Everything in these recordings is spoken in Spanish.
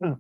Ah,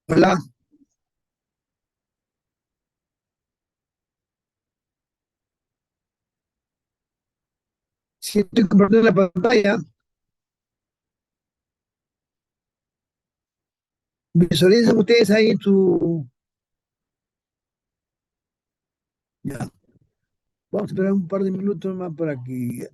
hola, sí estoy compartiendo la pantalla. Visualicen ustedes ahí en su... Ya, vamos a esperar un par de minutos más para que...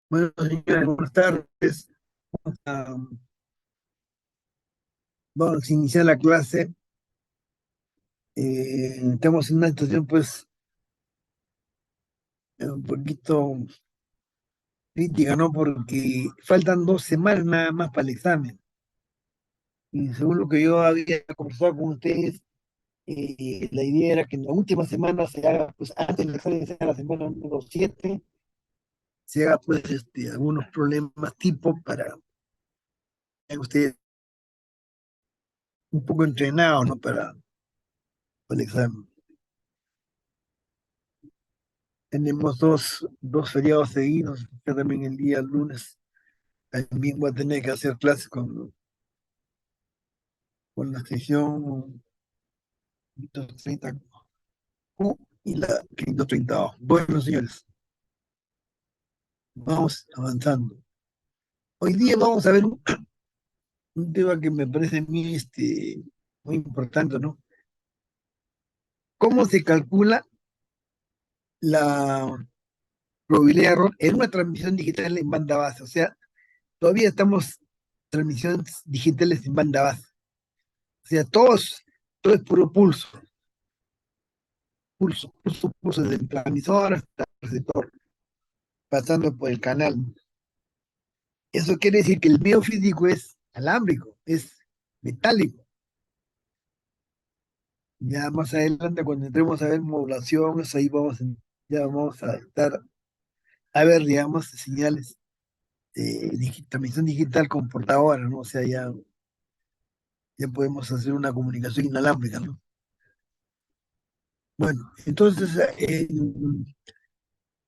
Bueno, señores, buenas tardes. Ah, vamos a iniciar la clase. Estamos en una situación, pues, un poquito crítica, ¿no? Porque faltan 2 semanas nada más para el examen. Y según lo que yo había conversado con ustedes, la idea era que en la última semana se haga, pues, antes del examen, sea la semana número 7, se haga, pues, algunos problemas tipo para que ustedes un poco entrenados, ¿no? Para el examen. Tenemos dos feriados seguidos, que también el día lunes. También voy a tener que hacer clases con la sección 530Q y la 530A. Bueno, señores, vamos avanzando. Hoy día vamos a ver un tema que me parece a mí muy importante, ¿no? ¿Cómo se calcula la probabilidad de error en una transmisión digital en banda base? O sea, todavía estamos transmisiones digitales en banda base. O sea, todo es puro pulso, pulso, pulso, pulso, desde el transmisor hasta el receptor, pasando por el canal. Eso quiere decir que el medio físico es alámbrico, es metálico. Ya más adelante, cuando entremos a ver modulaciones, ahí ya vamos a estar a ver, digamos, señales de transmisión digital con portadora, ¿no? O sea, ya podemos hacer una comunicación inalámbrica, ¿no? Bueno, entonces,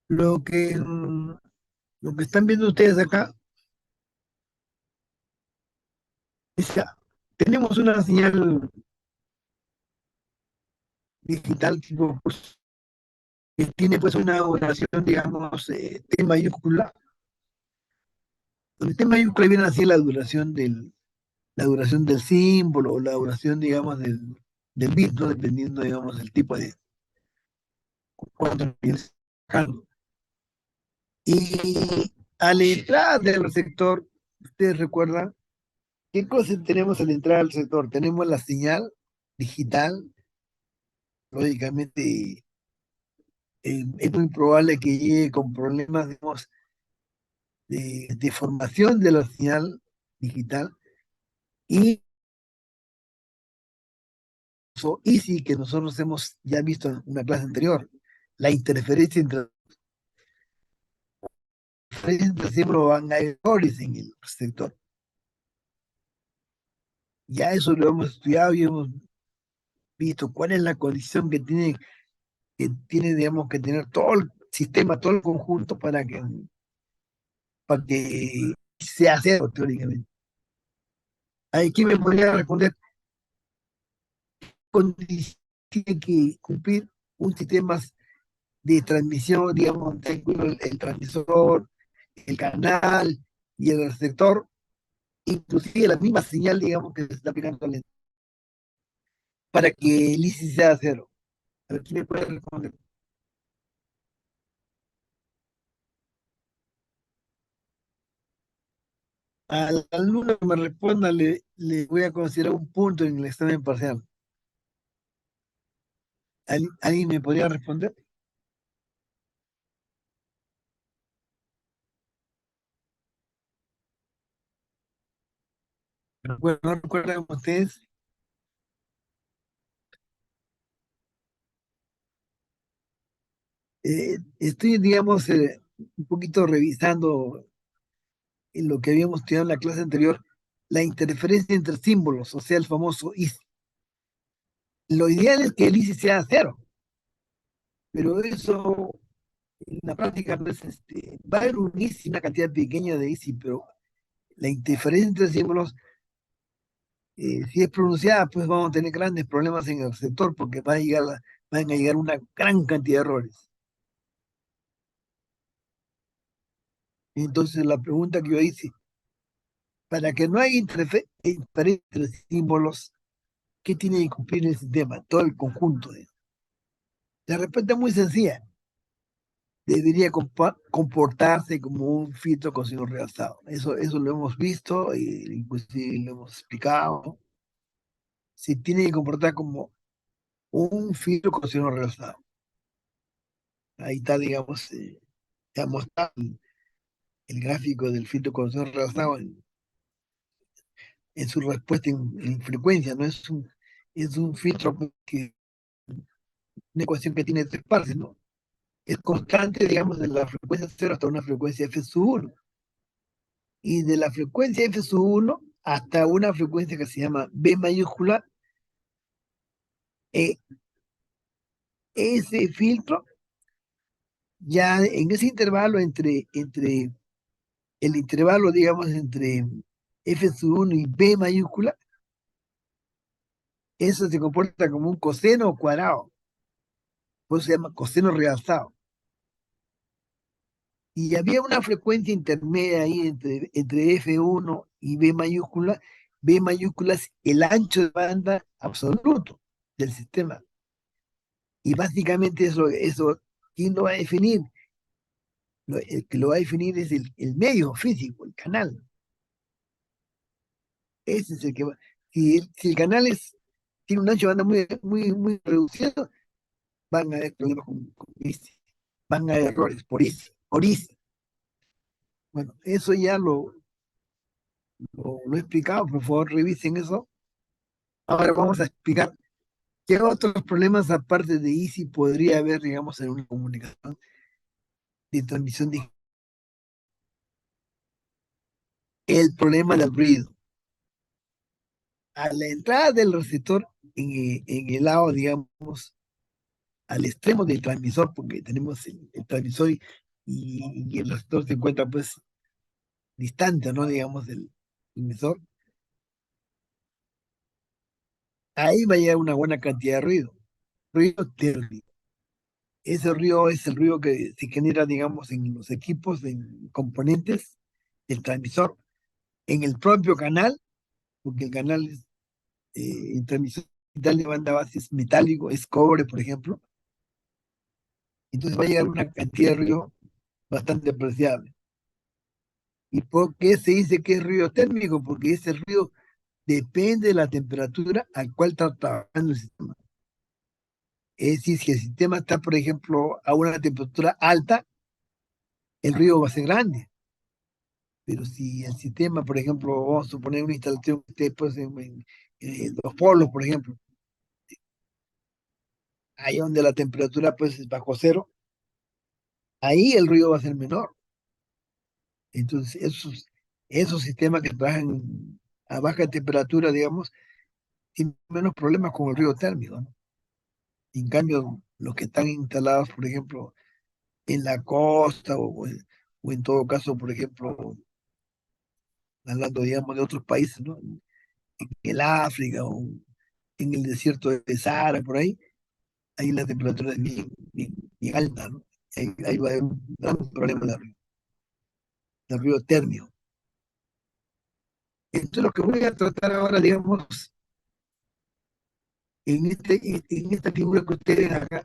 lo que, lo que están viendo ustedes acá es que tenemos una señal digital tipo, pues, que tiene pues una oración, digamos, T mayúscula, donde T mayúscula viene así la duración del símbolo o la duración, digamos, del bit, ¿no? Dependiendo, digamos, del tipo de cuánto vienes sacando. Y a la entrada del receptor, ustedes recuerdan, ¿qué cosas tenemos a la entrada del receptor? Tenemos la señal digital, lógicamente es muy probable que llegue con problemas, digamos, de formación de la señal digital y sí que nosotros hemos ya visto en una clase anterior, la interferencia entre siempre van a errores en el receptor. Ya eso lo hemos estudiado y hemos visto cuál es la condición digamos, que tener todo el sistema, todo el conjunto para que sea cero teóricamente. Aquí me podría responder, tiene que cumplir un sistema de transmisión, digamos, tengo el transmisor, el canal y el receptor, inclusive la misma señal, digamos, que se está aplicando para que el ICI sea cero. A ver, ¿quién me puede responder? Al alumno que me responda le voy a considerar un punto en el examen parcial. ¿Alguien me podría responder? Bueno, no recuerdan ustedes. Estoy, digamos, un poquito revisando en lo que habíamos estudiado en la clase anterior, la interferencia entre símbolos, o sea, el famoso IC. Lo ideal es que el IC sea cero, pero eso en la práctica pues, va a haber un IC, una cantidad pequeña de IC, pero la interferencia entre símbolos, si es pronunciada, pues vamos a tener grandes problemas en el receptor porque van a llegar una gran cantidad de errores. Entonces, la pregunta que yo hice, para que no haya interferencia entre símbolos, ¿qué tiene que cumplir el sistema? Todo el conjunto. La respuesta es muy sencilla. Debería comportarse como un filtro con signo realzado. Eso lo hemos visto, inclusive lo hemos explicado. Se tiene que comportar como un filtro con signo realzado. Ahí está, digamos, ya mostrado el gráfico del filtro con signo realzado en su respuesta en frecuencia. No es un filtro que una ecuación que tiene tres partes, ¿no? Es constante, digamos, de la frecuencia cero hasta una frecuencia f sub 1. Y de la frecuencia f sub 1 hasta una frecuencia que se llama b mayúscula, eh, ese filtro, ya en ese intervalo entre el intervalo, digamos, entre F sub 1 y B mayúscula, eso se comporta como un coseno cuadrado, pues se llama coseno realzado. Y había una frecuencia intermedia ahí entre F1 y B mayúscula es el ancho de banda absoluto del sistema. Y básicamente eso ¿quién lo va a definir? El que lo va a definir es el medio físico, el canal. Ese es el que va. Si el canal tiene un ancho de banda muy reducido, van a haber problemas con ICE. Van a haber errores por ICE. Bueno, eso ya lo he explicado, por favor revisen eso. Ahora vamos a explicar qué otros problemas aparte de ICE podría haber, digamos, en una comunicación de transmisión digital. El problema del ruido. A la entrada del receptor, en el lado, digamos, al extremo del transmisor, porque tenemos el transmisor y el receptor se encuentra pues distante, ¿no? Digamos, del emisor. Ahí va a llegar una buena cantidad de ruido térmico. Ese ruido es el ruido que se genera, digamos, en los equipos, en componentes del transmisor, en el propio canal, porque el canal es el transmisor digital de banda base es metálico, es cobre, por ejemplo. Entonces va a llegar una cantidad de ruido bastante apreciable. ¿Y por qué se dice que es ruido térmico? Porque ese ruido depende de la temperatura al cual está trabajando el sistema. Es decir, si el sistema está, por ejemplo, a una temperatura alta, el ruido va a ser grande. Pero si el sistema, por ejemplo, vamos a suponer una instalación que esté pues, en los polos, por ejemplo, ahí donde la temperatura pues, es bajo cero, ahí el ruido va a ser menor. Entonces, esos sistemas que trabajan a baja temperatura, digamos, tienen menos problemas con el ruido térmico, ¿no? En cambio, los que están instalados, por ejemplo, en la costa o en todo caso, por ejemplo, hablando, digamos, de otros países, ¿no? En el África o en el desierto de Sahara, por ahí la temperatura es bien alta, ¿no? Ahí va a haber un gran problema de ruido térmico. Entonces, lo que voy a tratar ahora, digamos, en esta figura que ustedes acá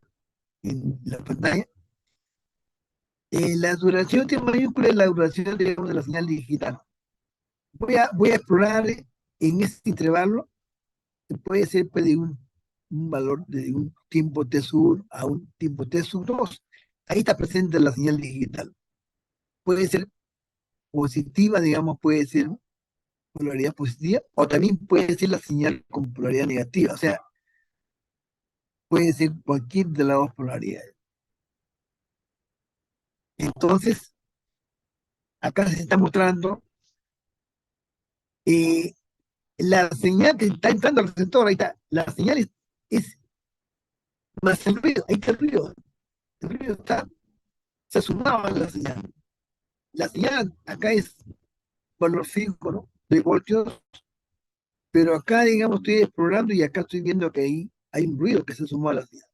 en la pantalla, la duración de mayúscula es la duración, digamos, de la señal digital. Voy a explorar en este intervalo, que puede ser pues, de un valor de un tiempo T sub a un tiempo T sub 2. Ahí está presente la señal digital. Puede ser positiva, digamos, puede ser polaridad positiva, o también puede ser la señal con polaridad negativa. O sea, puede ser cualquier de las dos polaridades. Entonces, acá se está mostrando eh, la señal que está entrando al receptor. Ahí está. La señal es más el ruido. Ahí está el ruido. El ruido se ha sumado a la señal. La señal acá es valor 5, ¿no? De voltios, pero acá, digamos, estoy explorando y acá estoy viendo que ahí hay un ruido que se sumó a la señal.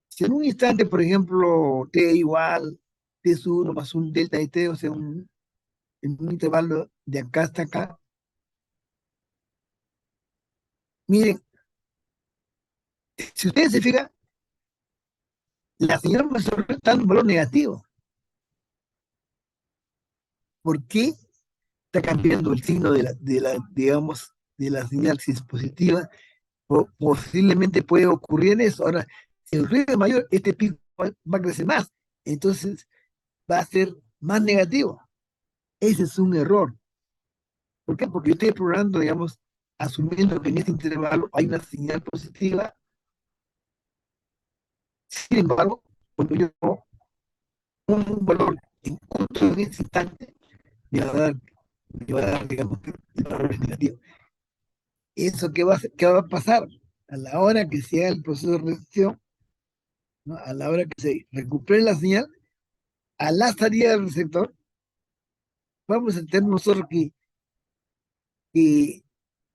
Si en un instante, por ejemplo, T igual, T es 1 más un delta de T, o sea, en un intervalo de acá hasta acá, miren, si ustedes se fijan, la señal me está en un valor negativo. ¿Por qué está cambiando el signo digamos, de la señal si es positiva? Posiblemente puede ocurrir eso. Ahora, si el ruido es mayor, este pico va a crecer más. Entonces, va a ser más negativo. Ese es un error. ¿Por qué? Porque yo estoy explorando, digamos, asumiendo que en este intervalo hay una señal positiva. Sin embargo, cuando yo un valor en justo en ese instante, me va a dar, digamos, el valor es negativo. ¿Eso qué va a pasar? A la hora que se haga el proceso de recepción, ¿no? A la hora que se recupere la señal, a la salida del receptor, vamos a tener nosotros que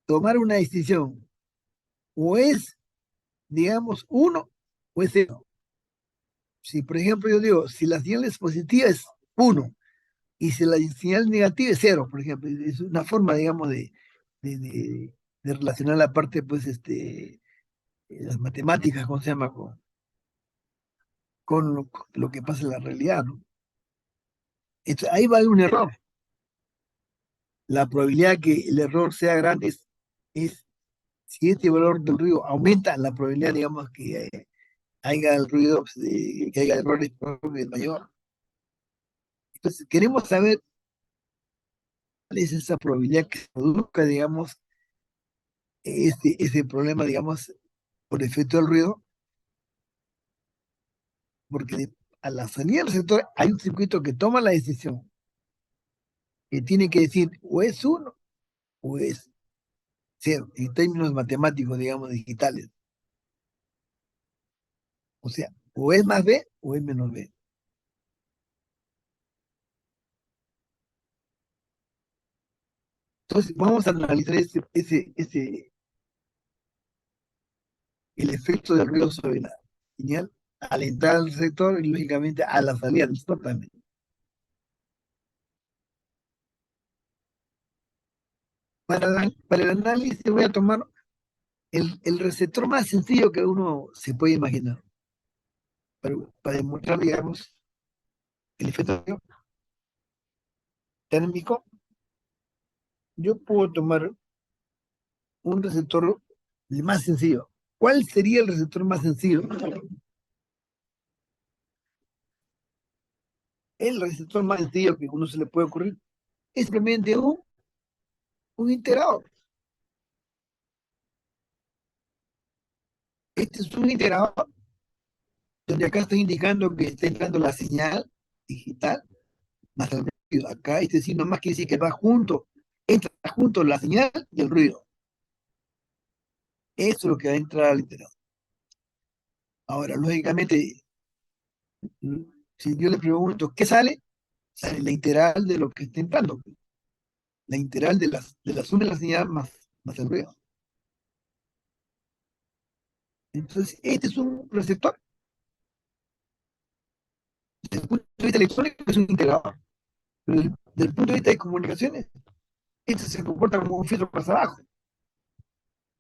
tomar una decisión. O es, digamos, uno o es cero. Si, por ejemplo, yo digo, si la señal es positiva es uno, y si la señal negativa es cero, por ejemplo, es una forma, digamos, de, de- de relacionar la parte, pues, las matemáticas, ¿cómo se llama? Con lo que pasa en la realidad, ¿no? Entonces, ahí va a haber un error. La probabilidad que el error sea grande es si este valor del ruido aumenta, la probabilidad, digamos, que haya el ruido, pues, que haya errores es mayor. Entonces, queremos saber cuál es esa probabilidad que se produzca, digamos, ese problema, digamos, por efecto del ruido, porque a la salida del sector hay un circuito que toma la decisión, que tiene que decir o es uno o es cero, en términos matemáticos, digamos, digitales. O sea, o es más B o es menos B. Entonces, vamos a analizar el efecto del ruido sobre la señal al entrar al sector y, lógicamente, a la salida del sector también. Para el análisis voy a tomar el receptor más sencillo que uno se puede imaginar, para demostrar, digamos, el efecto térmico. Yo puedo tomar un receptor el más sencillo. ¿Cuál sería el receptor más sencillo? El receptor más sencillo que uno se le puede ocurrir es simplemente un integrador. Este es un integrador donde acá estoy indicando que está entrando la señal digital más el ruido. Acá este signo más quiere decir que va junto, entra junto la señal y el ruido. Eso es lo que va a entrar al integrador. Ahora, lógicamente, si yo le pregunto, ¿qué sale? Sale la integral de lo que está entrando, la integral de la suma de la señal más el ruido. Entonces, este es un receptor. Desde el punto de vista electrónico es un integrador. Pero desde el punto de vista de comunicaciones, este se comporta como un filtro más abajo.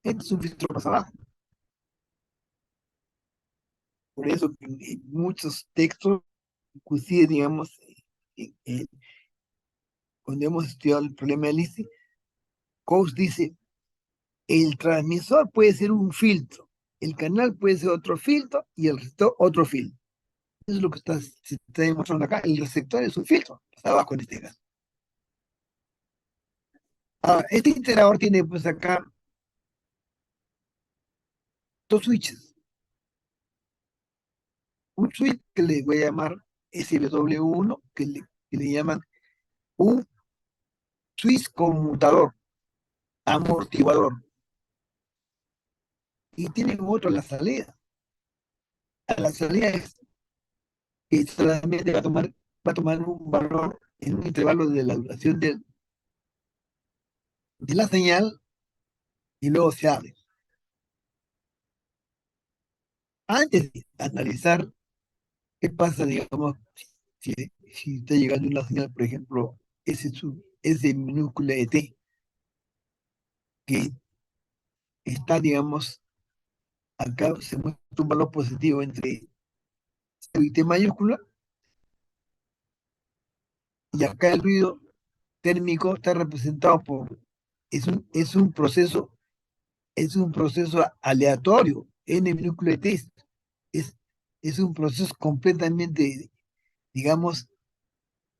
Este es un filtro más abajo. Por eso, en muchos textos, inclusive, digamos, cuando hemos estudiado el problema de Lisi, Coase dice, el transmisor puede ser un filtro, el canal puede ser otro filtro y el receptor otro filtro. Eso es lo que se está demostrando acá. El receptor es un filtro, está abajo en este caso. Ahora, este integrador tiene pues acá dos switches. Un switch que le voy a llamar SW1, que le llaman un switch conmutador, amortiguador. Y tienen otro a la salida. A la salida es que solamente va a tomar un valor en un intervalo de la duración de la señal y luego se abre. Antes de analizar qué pasa, digamos, si, si está llegando una señal, por ejemplo, ese minúscula de t, que está, digamos, acá se muestra un valor positivo entre cero y t mayúscula, y acá el ruido térmico está representado es un proceso aleatorio, n minúscula de t, es, es un proceso completamente, digamos,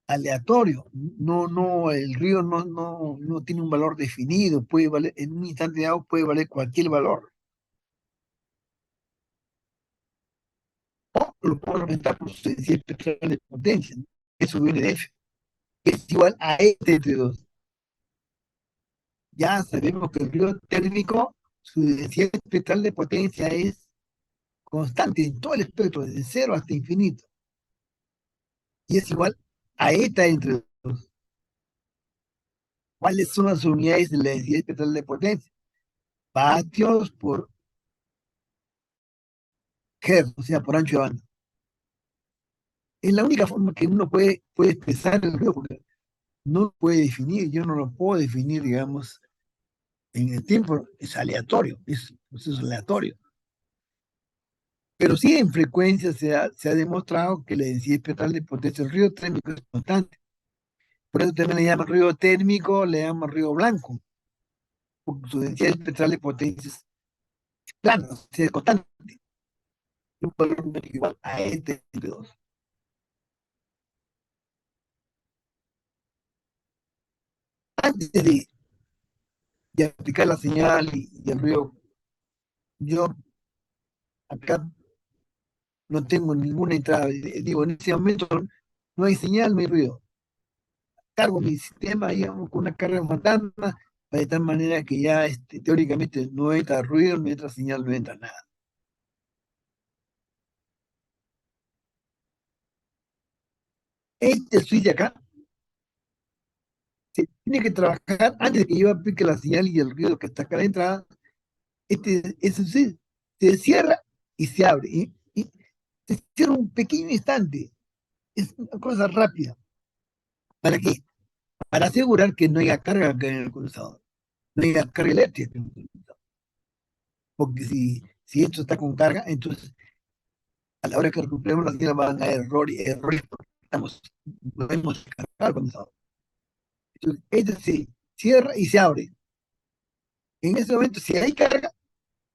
aleatorio. No, el río no tiene un valor definido, puede valer, en un instante dado puede valer cualquier valor. O lo puedo aumentar por su densidad espectral de potencia, ¿no? Eso viene de F, que es igual a este entre dos. Ya sabemos que el río térmico, su densidad espectral de potencia es constante en todo el espectro, desde cero hasta infinito, y es igual a eta entre dos. ¿Cuáles son las unidades de la densidad espectral de potencia? Vatios por Hertz, o sea, por ancho de banda. Es la única forma que uno puede expresar el ruido, porque no lo puede definir, yo no lo puedo definir, digamos, en el tiempo, es aleatorio, es un proceso aleatorio. Pero sí en frecuencia se ha demostrado que la densidad espectral de potencia del ruido térmico es constante. Por eso también le llaman ruido térmico, le llaman ruido blanco, porque su densidad espectral de potencia es plana, o sea, es constante, un valor numérico igual a este 2. Antes de aplicar la señal y el ruido, yo acá no tengo ninguna entrada. Digo, en ese momento no hay señal, no hay ruido. Cargo mi sistema, digamos, con una carga fantasma, de tal manera que ya teóricamente no entra ruido, no entra señal, no entra nada. Este switch de acá se tiene que trabajar antes de que yo aplique la señal y el ruido que está acá a la entrada. Ese switch se cierra y se abre. Y se cierra un pequeño instante. Es una cosa rápida. ¿Para qué? Para asegurar que no haya carga acá en el condensador, no haya carga eléctrica en el condensador. Porque si esto está con carga, entonces a la hora que recuperemos la señal van a haber errores porque no hemos cargado el condensador. Entonces, este se cierra y se abre. En ese momento, si hay carga,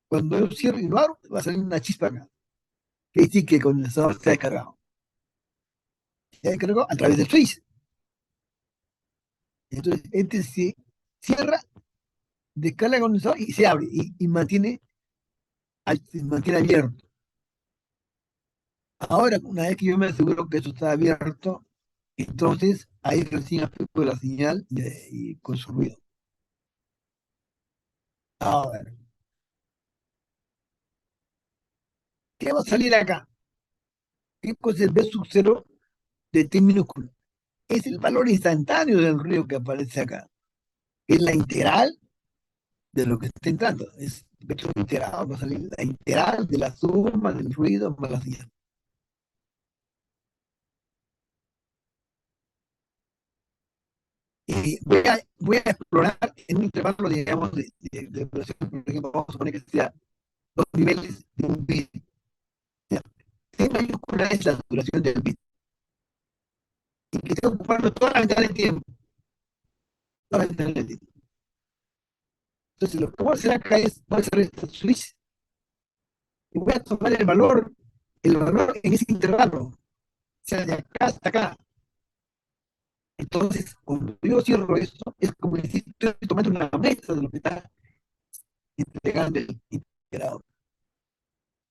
cuando yo cierro y lo abro, va a salir una chispa acá. Que dice que el condensador se ha descargado. Se ha descargado a través del switch. Entonces, este se cierra, descarga el condensador y se abre y se mantiene abierto. Ahora, una vez que yo me aseguro que eso está abierto, entonces ahí recién aplico la señal y con su ruido. Ahora, ¿qué va a salir acá? ¿Qué cosa es el B sub cero de T minúsculo? Es el valor instantáneo del ruido que aparece acá. Es la integral de lo que está entrando. Es vector integral, va a salir la integral de la suma del ruido más la señal. Voy a explorar en un intervalo, digamos, de duración, por ejemplo, vamos a suponer que sea dos niveles de un bit. T mayúscula es la duración del bit y que está ocupando toda la ventana del tiempo. Toda la ventana del tiempo. Entonces, lo que voy a hacer acá es, voy a hacer este switch y voy a tomar el valor en ese intervalo, o sea, de acá hasta acá. Entonces, cuando yo cierro esto, es como si estoy tomando una muestra de lo que está entregando el integrado.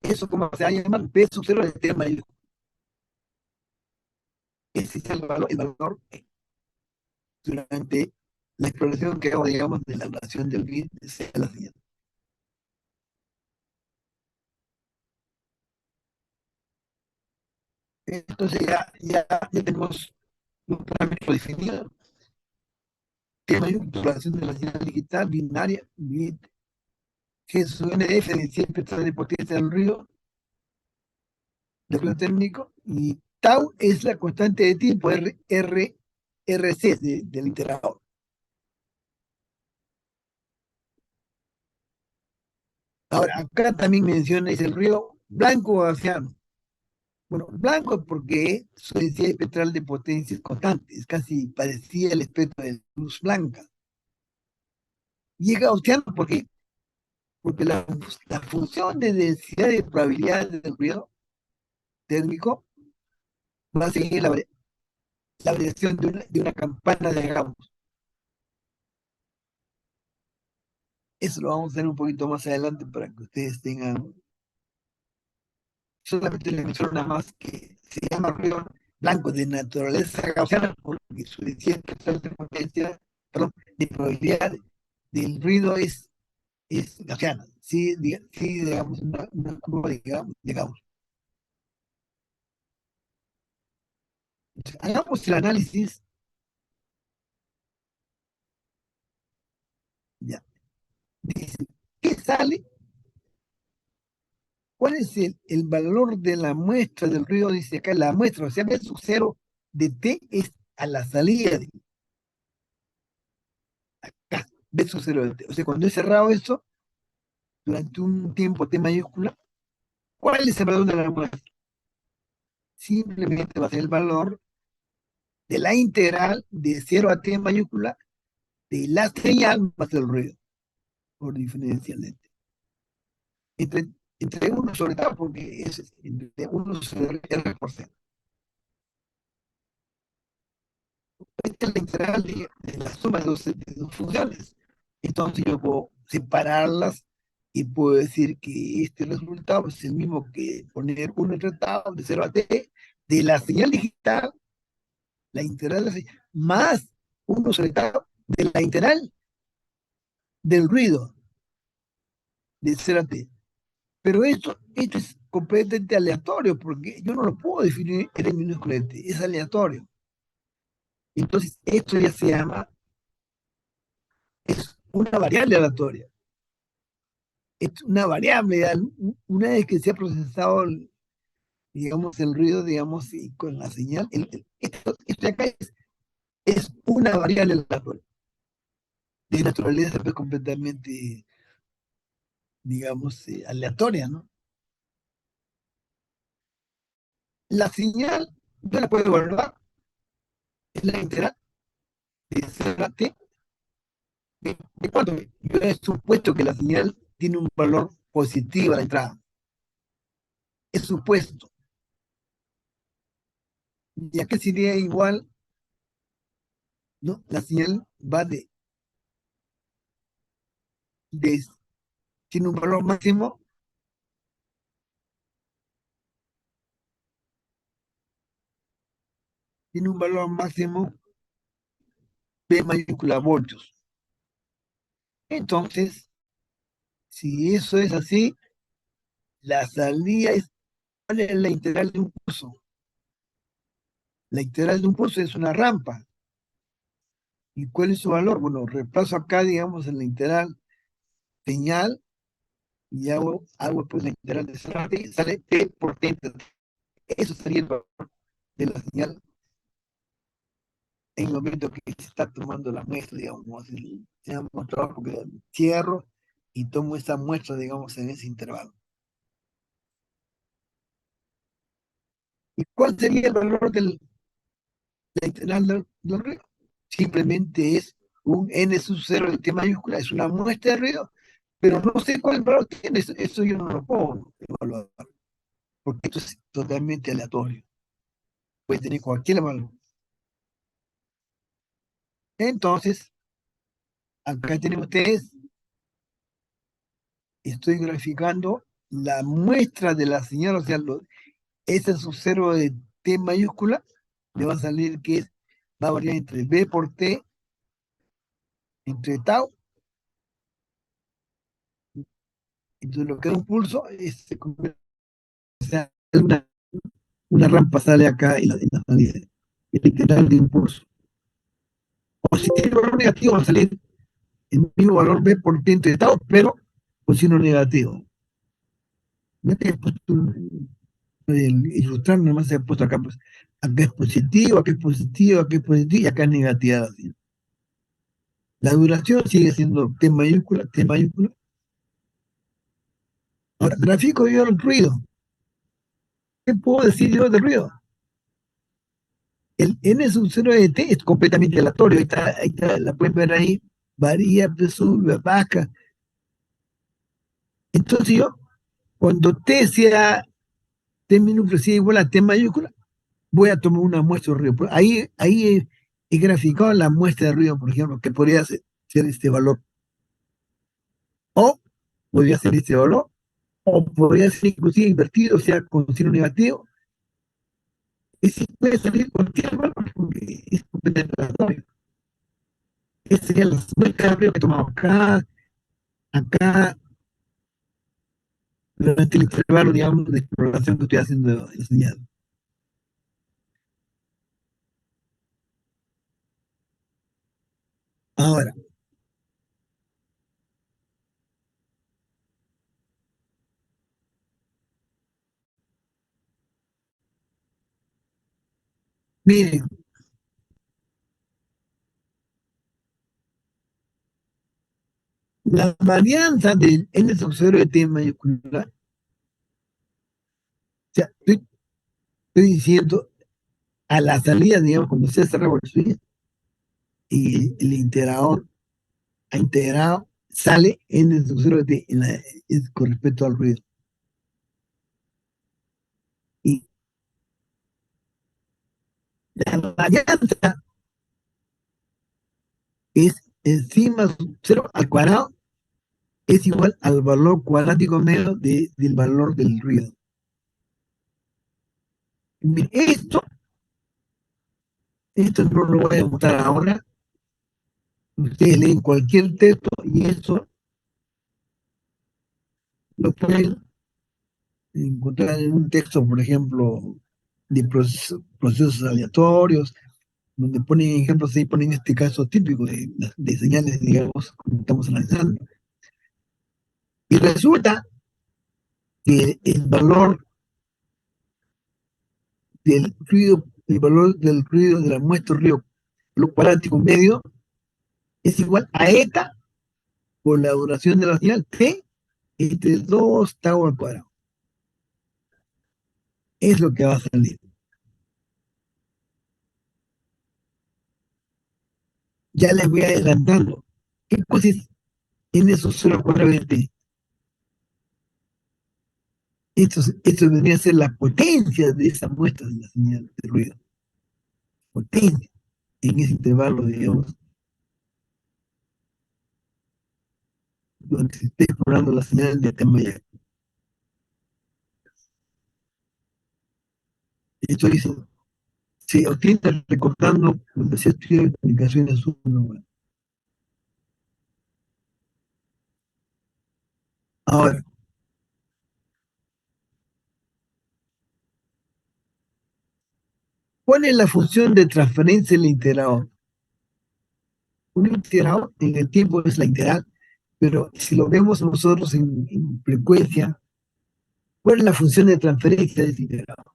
Eso como se llama peso cero del tema. Ese es el valor durante la exploración que hago, digamos, de la duración del bit, sea la siguiente. Entonces ya tenemos un parámetro definido, tema de duración de la señal digital binaria, bit, que es su NF, de siempre está de potencia del ruido, de ruido térmico, y tau es la constante de tiempo, RC del iterador. Ahora, acá también menciona, es el ruido blanco o gaussiano. Bueno, blanco porque su densidad espectral de potencia es constante, es casi parecida al espectro de luz blanca. Y es gaussiano porque la función de densidad de probabilidad del ruido térmico va a seguir la variación de una campana de Gauss. Eso lo vamos a hacer un poquito más adelante para que ustedes tengan, solamente les menciono nada más que se llama ruido blanco de naturaleza gaussiana porque su densidad espectral de potencia, perdón, de probabilidad del ruido es gaussiana. Sí, sí, digamos, una curva de Gauss. Entonces, hagamos el análisis Dice, ¿qué sale? ¿Cuál es el valor de la muestra del ruido? Dice acá la muestra, o sea, B sub cero de T es a la salida de acá, B sub cero de T. O sea, cuando he cerrado eso, durante un tiempo T mayúscula, ¿cuál es el valor de la muestra? Simplemente va a ser el valor de la integral de cero a T mayúscula de la señal más el ruido, por diferencia de T. Entre, entre uno sobre todo, porque es entre uno sobre R por C. Esta es la integral de la suma de dos funciones. Entonces yo puedo separarlas y puedo decir que este resultado es el mismo que poner uno tratado de 0 a t de la señal digital, la integral de la señal, más uno tratado de la integral del ruido de 0 a t. Pero esto es completamente aleatorio porque yo no lo puedo definir en minúscula de t, es aleatorio. Entonces esto ya se llama, es una variable aleatoria. Es una variable. Una vez que se ha procesado, digamos, el ruido, digamos, y con la señal, esto de acá es una variable aleatoria, de naturaleza pues, completamente, digamos, aleatoria, ¿no? La señal, yo la puedo evaluar, es la integral de 0 a t, de cuánto. Yo he supuesto que la señal tiene un valor positivo a la entrada. Es supuesto. Ya que sería igual, ¿no? La señal va de tiene un valor máximo, tiene un valor máximo P mayúscula voltios. Entonces, si eso es así, la salida es, ¿cuál es la integral de un pulso? La integral de un pulso es una rampa. ¿Y cuál es su valor? Bueno, reemplazo acá, digamos, en la integral señal y hago pues la integral de sale P por T. Eso sería el valor de la señal en el momento que se está tomando la muestra, digamos, se ha mostrado porque cierro y tomo esa muestra, digamos, en ese intervalo. ¿Y cuál sería el valor de la integral del ruido? Simplemente es un n sub 0 de t mayúscula, es una muestra de ruido, pero no sé cuál valor tiene, eso yo no lo puedo evaluar, porque esto es totalmente aleatorio, puede tener cualquier valor. Entonces, acá tienen ustedes, estoy graficando la muestra de la señal, o sea, ese sub 0 de t mayúscula, le va a salir que va a variar entre b por t, entre tau, entonces lo que es un pulso es, o sea, una rampa sale acá y la salida, el literal de impulso. O si tiene valor negativo, va a salir el mismo valor B por t entre estados, pero con signo negativo. No te he puesto el ilustrar, nomás se ha puesto acá, pues, acá es positivo, acá es positivo, acá es positivo y acá es negativa. Así. La duración sigue siendo T mayúscula, T mayúscula. Ahora, grafico yo el ruido. ¿Qué puedo decir yo del ruido? El N sub 0 de T es completamente aleatorio. Ahí está, la pueden ver ahí. Varía, pues, sube, baja. Entonces yo, cuando T sea T minúscula sea igual a T mayúscula, voy a tomar una muestra de ruido. Ahí he graficado la muestra de ruido, por ejemplo, que podría ser este valor. O podría ser este valor, o podría ser inclusive invertido, o sea, con signo negativo. Ese puede salir cualquier valor, porque es completamente aleatorio. Esa sería la muestra de ruido que tomamos acá, durante el intervalo, digamos, de exploración que estoy haciendo en la señal. Ahora, Miren, la varianza del N sub 0 de T mayúscula, o sea, estoy diciendo a la salida, digamos, cuando se cerraba el switch y el integrador ha integrado, sale N sub 0 de T con respecto al ruido. Y la varianza es encima 0 al cuadrado es igual al valor cuadrático medio del valor del ruido. Esto no lo voy a mostrar ahora. Ustedes leen cualquier texto y eso lo pueden encontrar en un texto, por ejemplo, de procesos aleatorios, donde ponen ejemplos, ahí ponen este caso típico de señales, digamos, como estamos analizando. Y resulta que el valor del ruido, el valor del ruido de la muestra ruido, lo cuadrático medio, es igual a eta por la duración de la señal t entre 2 tau al cuadrado. Es lo que va a salir. Ya les voy adelantando. ¿Qué cosa es en esos 0,420? Esto vendría a ser la potencia de esa muestra de la señal de ruido. Potencia en ese intervalo, digamos, donde se esté explorando la señal de acá en Maya. Esto dice, se obtiene recortando donde se estudia de comunicaciones 1. Ahora, ¿cuál es la función de transferencia del integrador? Un integrador en el tiempo es la integral, pero si lo vemos nosotros en frecuencia, ¿cuál es la función de transferencia de ese integrador?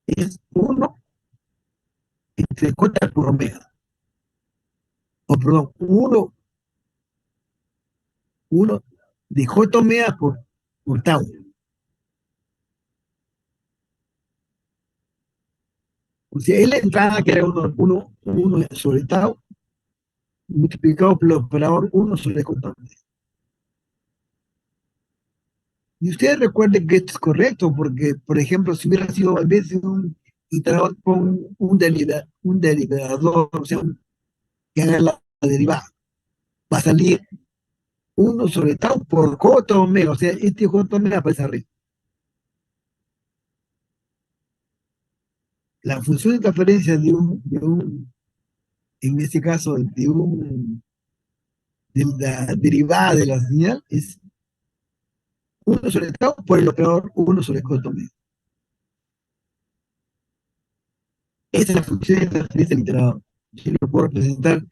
Es 1 entre J por omega. O perdón, 1 de J omega por tau. O sea, es la entrada que era 1 sobre tau multiplicado por el operador 1 sobre J. Y ustedes recuerden que esto es correcto, porque, por ejemplo, si hubiera sido en vez de un iterador con un derivador, o sea, que haga la derivada, va a salir 1 sobre tau por J omega, o sea, este J omega aparece arriba. La función de transferencia en este caso, de la derivada de la señal es 1 sobre tau por el operador 1 sobre J omega. Esa es la función de transferencia del iterador. Yo lo puedo representar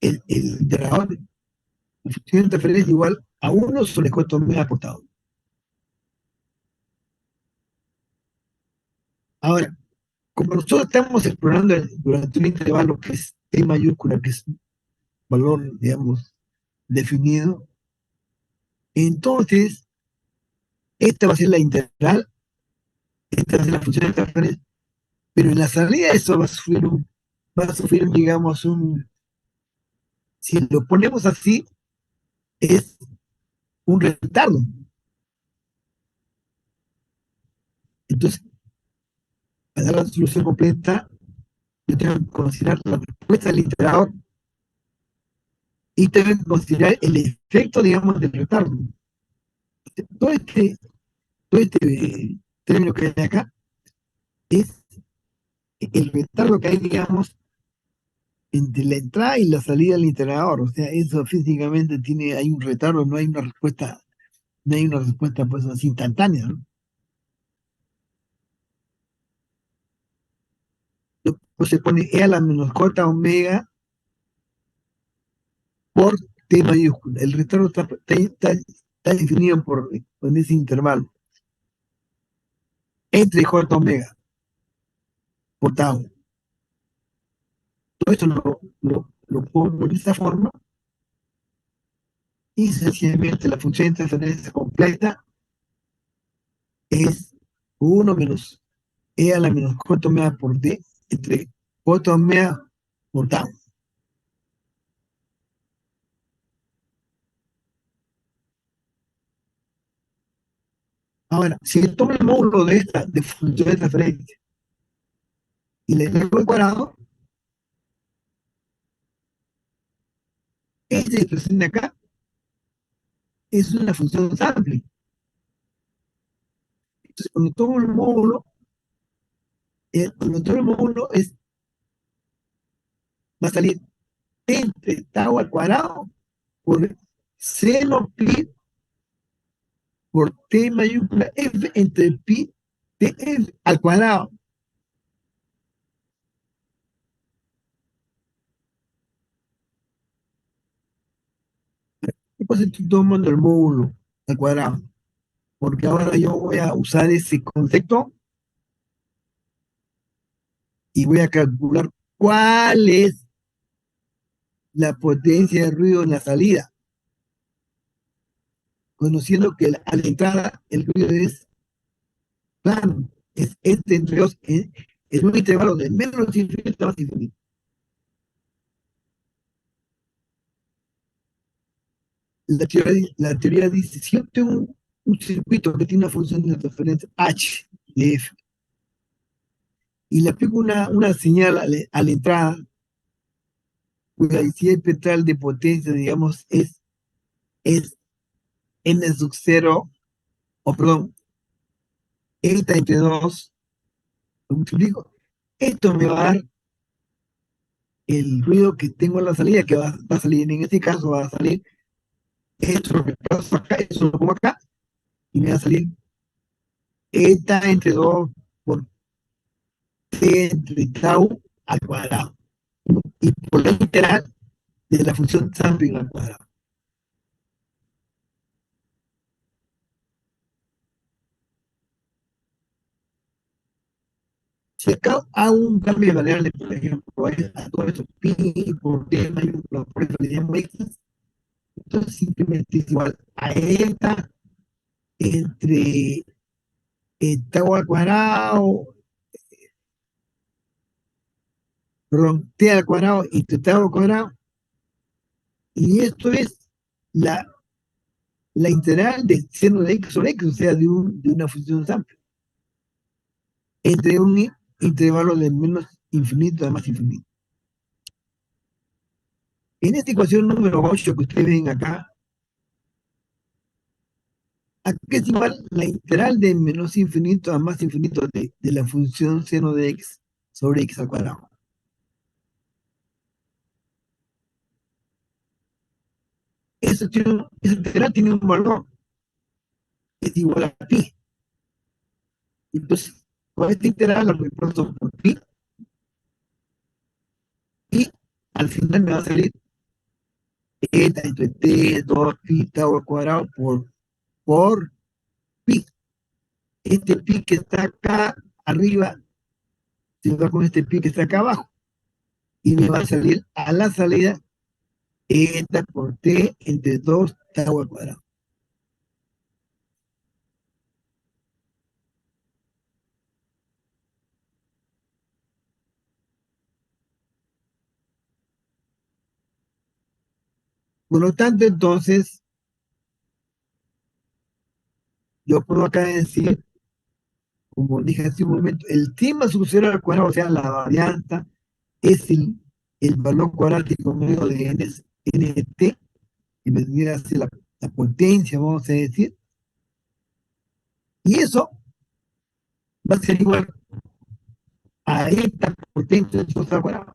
el iterador, la función de transferencia igual a 1 sobre J omega aportado. Ahora, como nosotros estamos explorando durante un intervalo que es T mayúscula, que es un valor, digamos, definido, entonces esta va a ser la integral, esta va a ser la función de transferencia, pero en la salida eso va a sufrir, digamos, si lo ponemos así, es un retardo. Entonces, para dar la solución completa, yo tengo que considerar la respuesta del iterador y tengo que considerar el efecto, digamos, del retardo. Todo este, todo este término que hay acá es el retardo que hay, digamos, entre la entrada y la salida del iterador. O sea, eso físicamente hay un retardo, no hay una respuesta pues así instantánea, ¿no? Pues se pone E a la menos J omega por T mayúscula. El retardo está definido con ese intervalo entre J omega tau. Todo esto lo pongo de esta forma y sencillamente la función de transferencia completa es uno menos e a la menos cuánto me da por d entre cuánto me da por tau. Ahora, si yo tomo el módulo de esta de función de transferencia y le doy al cuadrado, esta expresión de acá es una función sample. Entonces, cuando tomo el módulo va a salir entre tau al cuadrado por seno pi por t mayúscula f entre pi de f al cuadrado. Después estoy tomando el módulo al cuadrado, porque ahora yo voy a usar ese concepto y voy a calcular cuál es la potencia de ruido en la salida, conociendo que a la entrada el ruido es plano, es este entre dos, es un intervalo de menos infinito a más infinito. La teoría dice, si yo tengo un circuito que tiene una función de transferencia H de F y le aplico una señal a la entrada, cuya densidad espectral de potencia, digamos, es n sub 0, o perdón, eta entre 2, lo multiplico. Esto me va a dar el ruido que tengo en la salida, que va a salir, en este caso va a salir esto lo que paso acá, eso lo pongo acá, y me va a salir eta entre 2 por t entre tau al cuadrado. Y por la integral de la función sampling al cuadrado. Si acá hago un cambio de variable, por ejemplo, a todo esto pi por t mayúscula, por eso le llamo x, entonces simplemente es igual a eta entre tau al cuadrado, perdón, t al cuadrado y tau al cuadrado, y esto es la, la integral de seno de x sobre x, o sea, de una función sample, entre un intervalo de menos infinito a más infinito. En esta ecuación número 8 que ustedes ven acá, aquí es igual la integral de menos infinito a más infinito de la función seno de x sobre x al cuadrado. Esa integral tiene un valor que es igual a pi. Entonces, con esta integral la reemplazo por pi y al final me va a salir eta entre t, 2 pi tau al cuadrado por pi. Este pi que está acá arriba se va con este pi que está acá abajo y me va a salir a la salida eta por t entre 2 tau al cuadrado. Por lo tanto, entonces, yo puedo acá decir, como dije hace un momento, el tema sucesivo al cuadrado, o sea, la varianza, es el valor cuadrático medio de nt, que vendría a ser la potencia, vamos a decir, y eso va a ser igual a esta potencia de al cuadrado.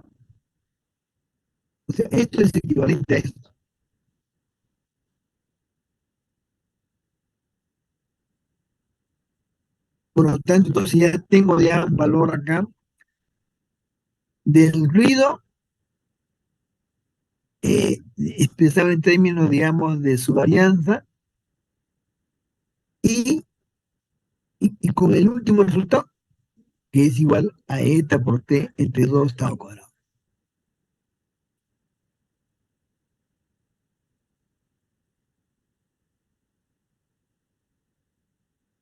O sea, esto es equivalente a esto. Por lo tanto, entonces ya tengo ya un valor acá del ruido expresado en términos, digamos, de su varianza y con el último resultado que es igual a eta por t entre 2 tau cuadrado.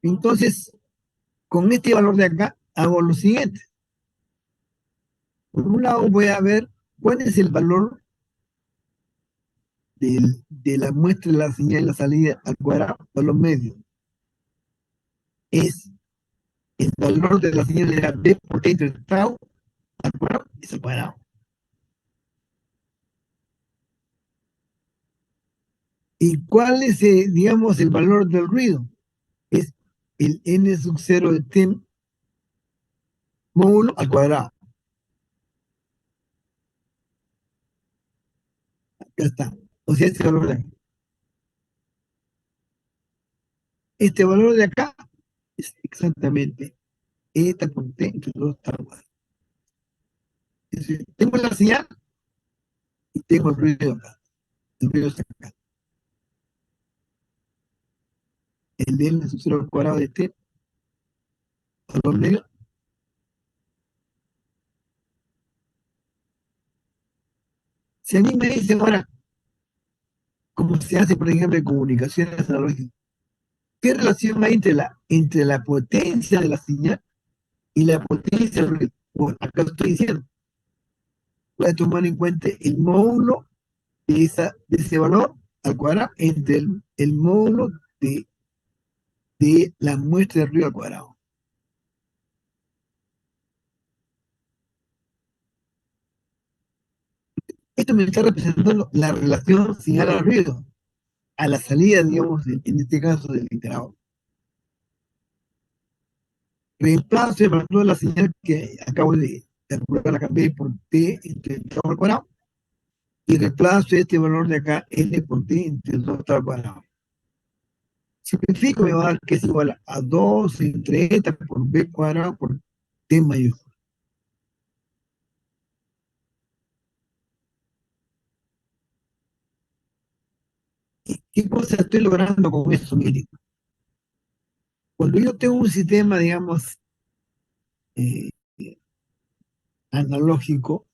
Entonces, con este valor de acá, hago lo siguiente. Por un lado, voy a ver cuál es el valor de la muestra de la señal de la salida al cuadrado por los medios. Es el valor de la señal de la b por t entre tau al cuadrado es al cuadrado. ¿Y cuál es, digamos, el valor del ruido? Es el n sub 0 de t módulo al cuadrado. Ya está. O sea, este valor de acá. Este valor de acá es exactamente eta por t entre 2 tau. Es decir, tengo la señal y tengo el ruido acá. El ruido está acá. El de n sub 0 al cuadrado de t valor medio. Si a mí me dicen ahora, como se hace, por ejemplo, en comunicaciones analógicas, ¿qué relación hay entre la potencia de la señal y la potencia del ruido? Bueno, acá estoy diciendo, voy a tomar en cuenta el módulo de ese valor al cuadrado entre el módulo de la muestra de ruido al cuadrado. Esto me está representando la relación señal al ruido, a la salida, digamos, en este caso del interador. Reemplazo el valor de la señal que acabo de calcular, la cambié por t entre el al cuadrado y reemplazo este valor de acá, n por t entre el 2 al cuadrado. Simplifico, me va a dar que es igual a 2 entre eta por b cuadrado por t mayúsculo. ¿Qué cosa estoy logrando con eso? Miren, cuando yo tengo un sistema, digamos, eh, analógico,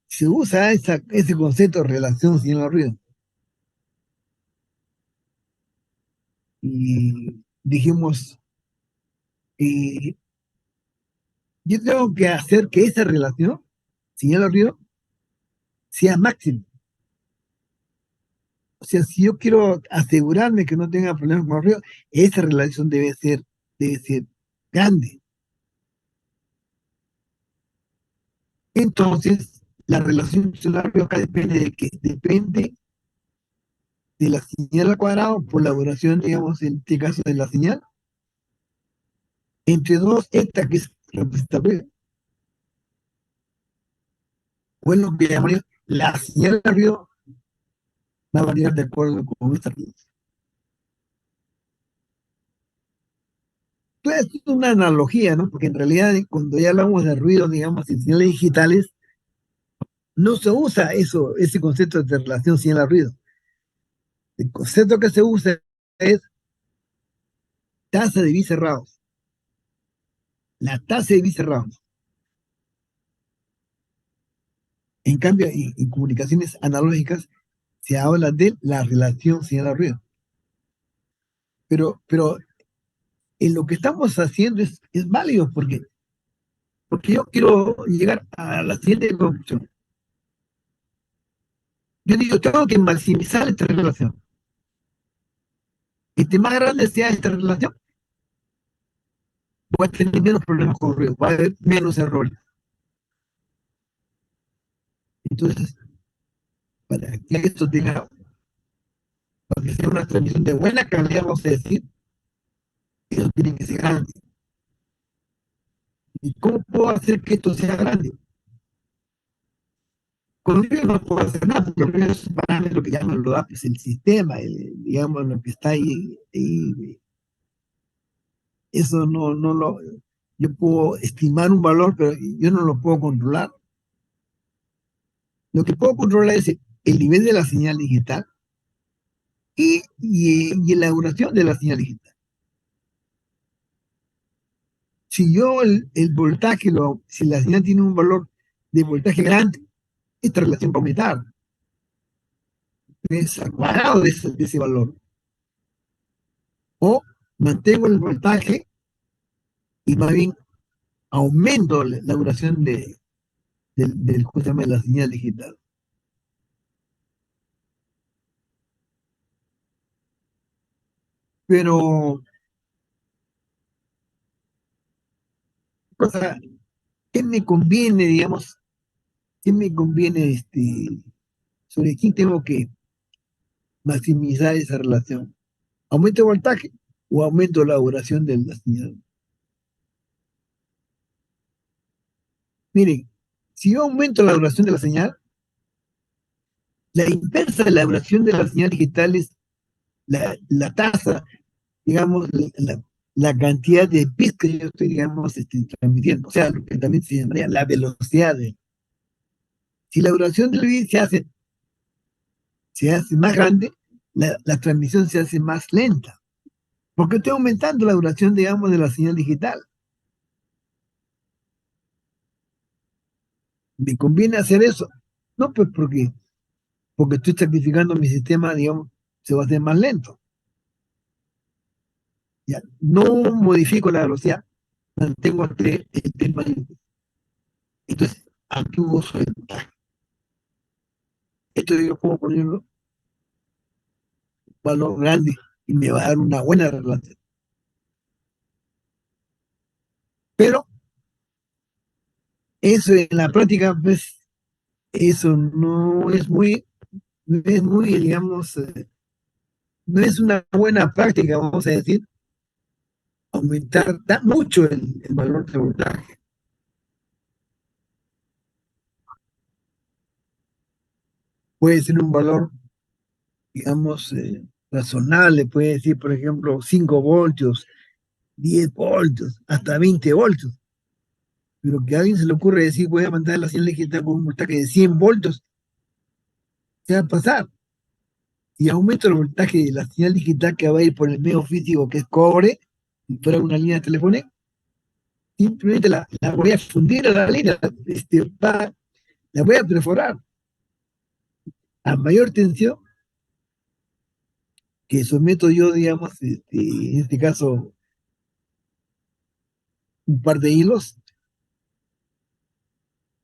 se usa ese concepto de relación señal-ruido. Y dijimos, eh, yo tengo que hacer que esa relación señal-ruido sea máxima. O sea, si yo quiero asegurarme que no tenga problemas con el ruido, esa relación debe ser grande. Entonces, la relación solar acá depende de la señal al cuadrado por la duración, digamos, en este caso de la señal, entre dos eta, que es representable, o es lo que llamaría la señal de ruido va a variar de acuerdo con esta relación. Entonces, es una analogía, ¿no? Porque en realidad, cuando ya hablamos de ruido, digamos, en señales digitales, no se usa ese concepto de relación señal al ruido. El concepto que se usa es tasa de bits cerrados. La tasa de bits cerrados. En cambio, en comunicaciones analógicas se habla de la relación señal al ruido. Pero en lo que estamos haciendo es válido porque yo quiero llegar a la siguiente conclusión. Yo digo, tengo que maximizar esta relación. Entre más grande sea esta relación, voy a tener menos problemas con ruido, va a haber menos errores. Entonces, para que esto tenga, para que sea una transmisión de buena calidad, vamos a decir, eso tiene que ser grande. ¿Y cómo puedo hacer que esto sea grande? Con ruido no puedo hacer nada, porque el ruido es un parámetro que llaman lo es el sistema, digamos, lo que está ahí. Eso no lo, yo puedo estimar un valor, pero yo no lo puedo controlar. Lo que puedo controlar es el nivel de la señal digital y la duración de la señal digital. Si yo el voltaje, si la señal tiene un valor de voltaje grande, esta relación va a aumentar, es al cuadrado de ese valor. O mantengo el voltaje y más bien aumento la duración justamente de la señal digital. Pero, o sea, ¿qué me conviene, digamos, qué me conviene, sobre quién tengo que maximizar esa relación? ¿Aumento el voltaje o aumento la duración de la señal? Miren, si yo aumento la duración de la señal, la inversa de la duración de la señal digital es la tasa, digamos, la cantidad de bits que yo estoy, digamos, transmitiendo. O sea, lo que también se llamaría la velocidad. Si la duración del bit se hace más grande, la transmisión se hace más lenta. Porque estoy aumentando la duración, digamos, de la señal digital. ¿Me conviene hacer eso? No, pues porque estoy sacrificando mi sistema, digamos, se va a hacer más lento. ¿Ya? No modifico la velocidad, mantengo el tema. Entonces, aquí uso esto yo puedo ponerlo un valor grande y me va a dar una buena relación. Pero eso en la práctica, pues, eso no es muy, digamos, no es una buena práctica, vamos a decir, aumentar mucho el valor de voltaje. Puede ser un valor, digamos, razonable, puede decir, por ejemplo, 5 voltios, 10 voltios, hasta 20 voltios. Pero que a alguien se le ocurre decir, voy a mandar la señal digital con un voltaje de 100 voltios, ¿qué va a pasar? Y aumento el voltaje de la señal digital que va a ir por el medio físico que es cobre, si fuera una línea telefónica, simplemente la voy a fundir a la línea, la voy a perforar a mayor tensión que someto yo, digamos, en este caso, un par de hilos,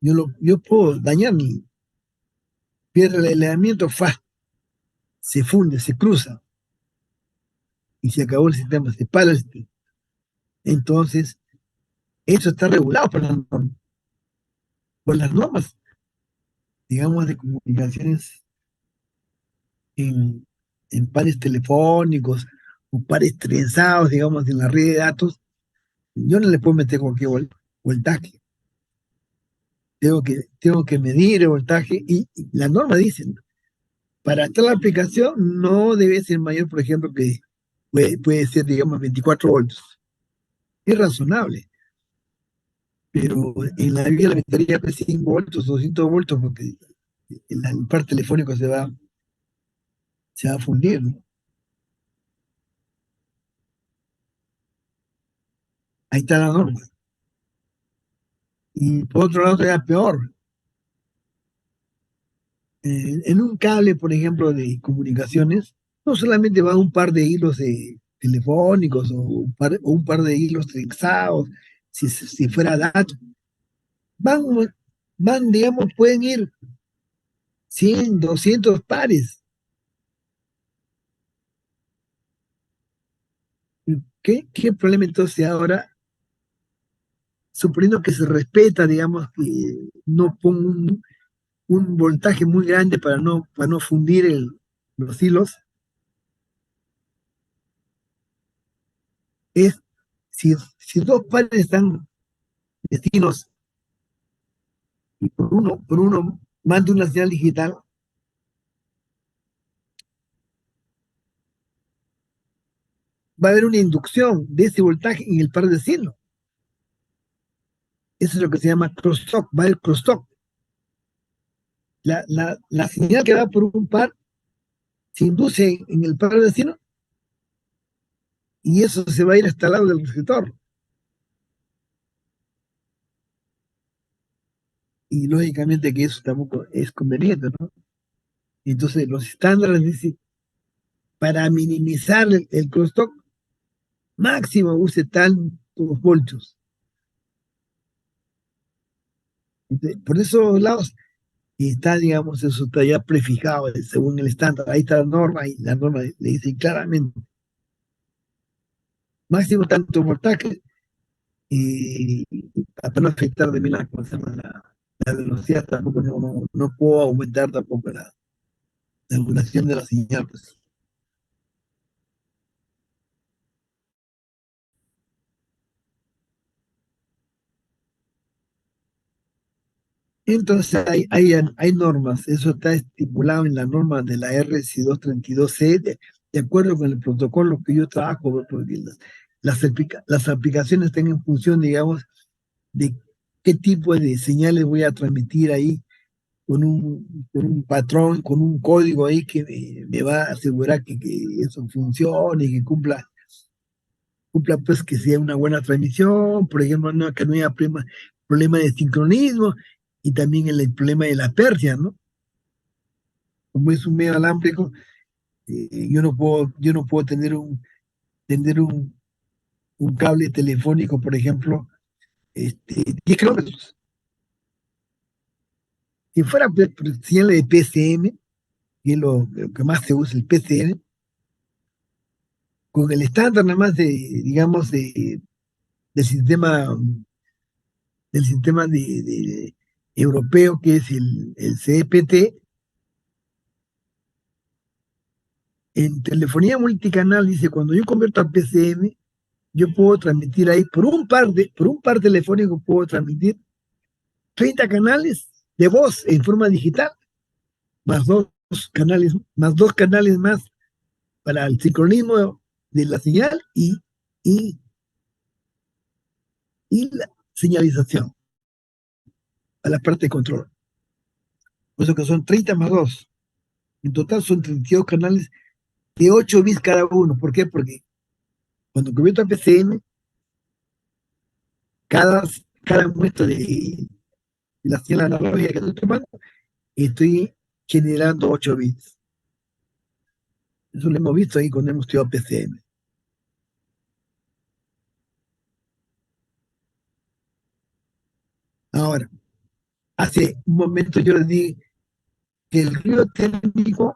yo puedo dañar, pierde el aislamiento, se funde, se cruza y se acabó el sistema, se para el sistema. Entonces, eso está regulado por las normas, digamos, de comunicaciones en, en pares telefónicos o pares trenzados, digamos, en la red de datos. Yo no le puedo meter cualquier voltaje. Tengo que medir el voltaje y la norma dice, para tal aplicación no debe ser mayor, por ejemplo, que puede ser, digamos, 24 voltios. Es razonable, pero en la vida la metería pues, 100 voltios, 200 voltios, porque el par telefónico se va a fundir, ¿no? Ahí está la norma. Y por otro lado, todavía peor. En un cable, por ejemplo, de comunicaciones, no solamente va un par de hilos telefónicos o un par de hilos trenzados, si fuera datos, van, digamos, pueden ir 100, 200 pares. ¿Qué problema entonces ahora, suponiendo que se respeta, digamos, que no pongo un voltaje muy grande para no fundir los hilos, es si dos pares están destinos y por uno manda una señal digital, va a haber una inducción de ese voltaje en el par de vecinos. Eso es lo que se llama crosstalk, va a haber crosstalk. La señal que va por un par se induce en el par de vecinos y eso se va a ir hasta el lado del receptor. y lógicamente que eso tampoco es conveniente, ¿no? Entonces los estándares dicen, para minimizar el crosstalk, máximo use tantos voltios. Por esos lados está, digamos, eso está ya prefijado según el estándar. Ahí está la norma y la norma le dice claramente, máximo tanto voltaje y para no afectar de mí ¿cómo se llama? La velocidad tampoco, no puedo aumentar tampoco la duración de la señal. Pues. Entonces hay normas, eso está estipulado en la norma de la RC232C, de acuerdo con el protocolo que yo trabajo, porque las aplicaciones están en función, digamos, de qué tipo de señales voy a transmitir ahí con un patrón, con un código ahí que me va a asegurar que eso funcione y que cumpla pues que sea una buena transmisión, por ejemplo, que no haya problema de sincronismo y también el problema de la pérdida, ¿no? Como es un medio alámbrico, yo no puedo tener un cable telefónico, por ejemplo, 10 kilómetros. Si fuera pues, señal de PCM, que es lo que más se usa, el PCM, con el estándar nada más digamos, del sistema, del sistema europeo, que es el CEPT, en telefonía multicanal, dice, cuando yo convierto a PCM, yo puedo transmitir ahí, por un par telefónico, puedo transmitir 30 canales de voz en forma digital, más más dos canales más para el sincronismo de la señal y, y la señalización a la parte de control. Por eso que son 30 más 2. En total son 32 canales de 8 bits cada uno. ¿Por qué? Porque cuando convierto a PCM, cada, cada muestra de la señal analógica que estoy tomando, estoy generando 8 bits. Eso lo hemos visto ahí cuando hemos estudiado PCM. Ahora, hace un momento yo les dije que el ruido térmico,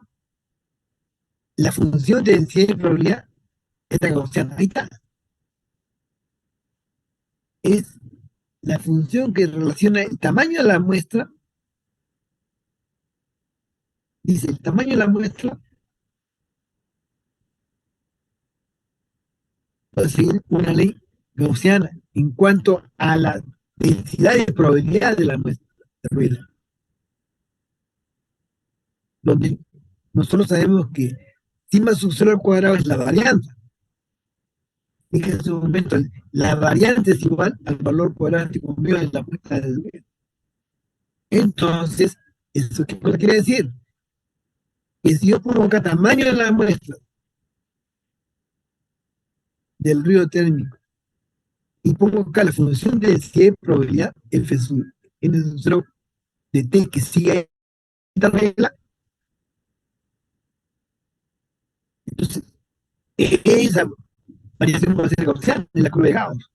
la función de densidad y probabilidad, esta gaussiana, ahí está, es la función que relaciona el tamaño de la muestra, dice el tamaño de la muestra, va a seguir una ley gaussiana en cuanto a la densidad y probabilidad de la muestra de ruido, donde nosotros sabemos que si más sub 0 al cuadrado es la varianza, y que en su momento la variante es igual al valor cuadrático mío de la muestra de ruido. Entonces, ¿eso qué cosa quiere decir? Que si yo pongo acá tamaño de la muestra del ruido térmico y pongo acá la función de densidad y probabilidad, F sub n sub 0 de t que sigue esta regla, entonces esa variación va a ser gaussiana en la curva de Gauss.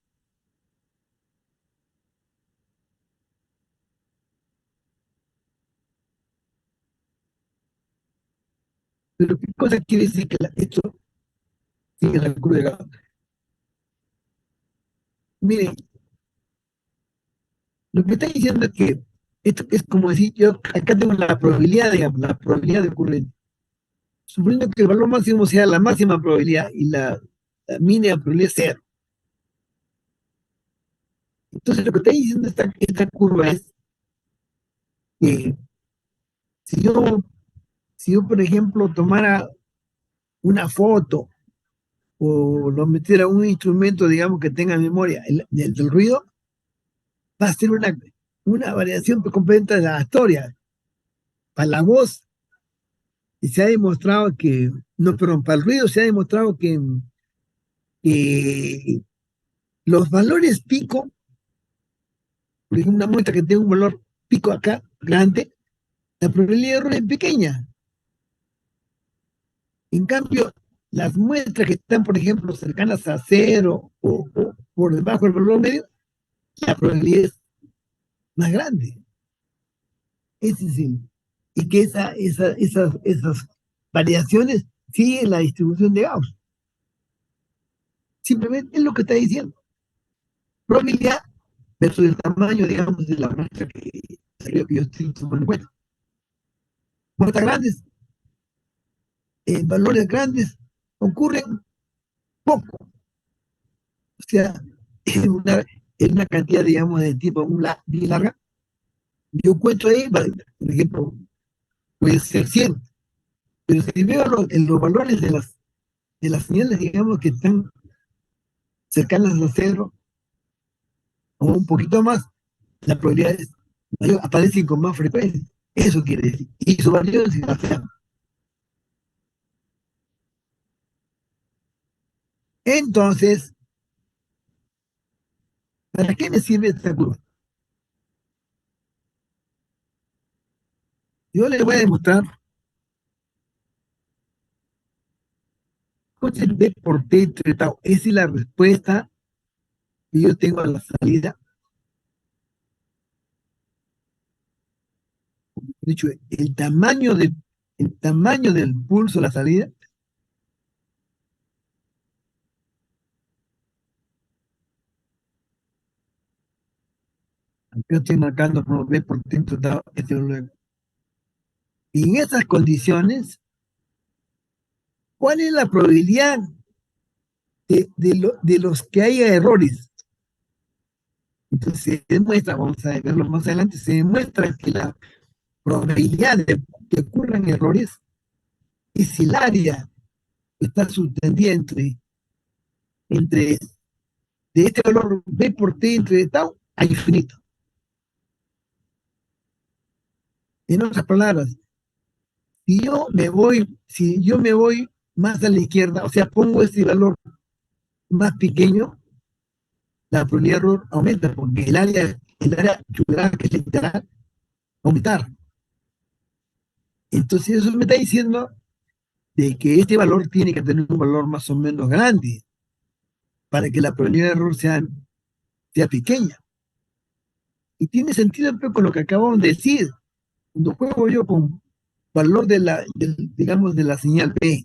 Pero ¿qué cosa quiere decir que esto sigue en la curva de Gauss? Miren, lo que está diciendo es que esto es como decir, yo acá tengo la probabilidad, digamos, la probabilidad de ocurrencia. Suponiendo que el valor máximo sea la máxima probabilidad y la mínima probabilidad es cero. Entonces, lo que está diciendo esta curva es que si yo, si yo, por ejemplo, tomara una foto o lo metiera a un instrumento, digamos, que tenga memoria del ruido, va a ser una variación completa de la historia. Para la voz, y se ha demostrado que, no, perdón, para el ruido se ha demostrado que los valores pico, por ejemplo, una muestra que tenga un valor pico acá grande, la probabilidad de error es pequeña. En cambio, las muestras que están, por ejemplo, cercanas a cero o por debajo del valor medio, la probabilidad es más grande. Es decir, y que esas variaciones siguen la distribución de Gauss. Simplemente es lo que está diciendo. Probabilidad versus el tamaño, digamos, de la muestra que yo estoy tomando en cuenta. Muestras grandes, valores grandes ocurren poco. O sea, en una cantidad, digamos, de tiempo bien larga. Yo encuentro ahí, por ejemplo, puede ser 100, pero si veo en los valores de las señales, digamos, que están cercanas a cero o un poquito más, la probabilidad es mayor, aparecen con más frecuencia. Eso quiere decir. Y su variación es demasiado. Entonces, ¿para qué me sirve esta curva? Yo les voy a demostrar cuál es el B por T entre tau. Esa es la respuesta que yo tengo a la salida. De hecho, el tamaño del pulso a la salida, yo estoy marcando como B por T entre tau, luego. Y en esas condiciones, ¿cuál es la probabilidad de los que haya errores? Entonces se demuestra, vamos a verlo más adelante, se demuestra que la probabilidad de que ocurran errores es el área que está subtendida entre de este valor B por T entre tau a infinito. En otras palabras, si yo me voy más a la izquierda, o sea, pongo este valor más pequeño, la probabilidad de error aumenta porque el área yugular, que es literal, aumentar. Entonces eso me está diciendo de que este valor tiene que tener un valor más o menos grande para que la probabilidad de error sea pequeña. Y tiene sentido pero, con lo que acabamos de decir. Cuando juego yo con valor digamos, de la señal B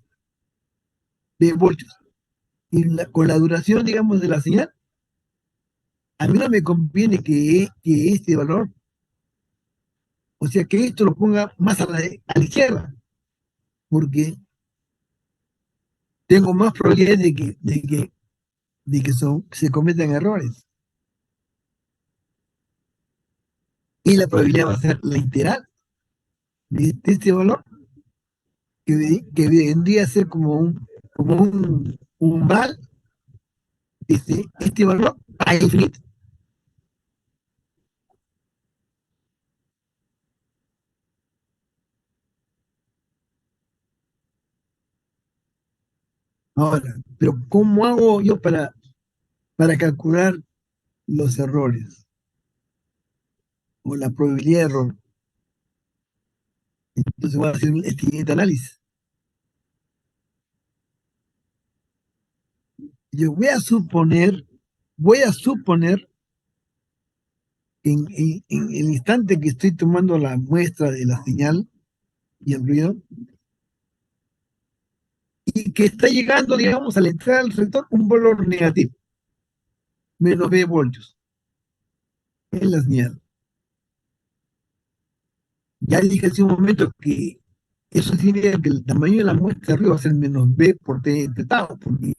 voltios, y con la duración, digamos, de la señal, a mí no me conviene que este valor, o sea, que esto lo ponga más a la izquierda, porque tengo más probabilidades de que se cometan errores. Y la probabilidad va a ser la integral de este valor, que vendría a ser como un umbral de este valor a infinito. Ahora, pero ¿cómo hago yo para calcular los errores o la probabilidad de error? Entonces voy a hacer el siguiente análisis. Yo voy a suponer en el instante que estoy tomando la muestra de la señal y el ruido, y que está llegando, digamos, al entrar al receptor un valor negativo, menos B voltios, en la señal. Ya dije hace un momento que eso significa que el tamaño de la muestra arriba va a ser menos B por T entre tau, porque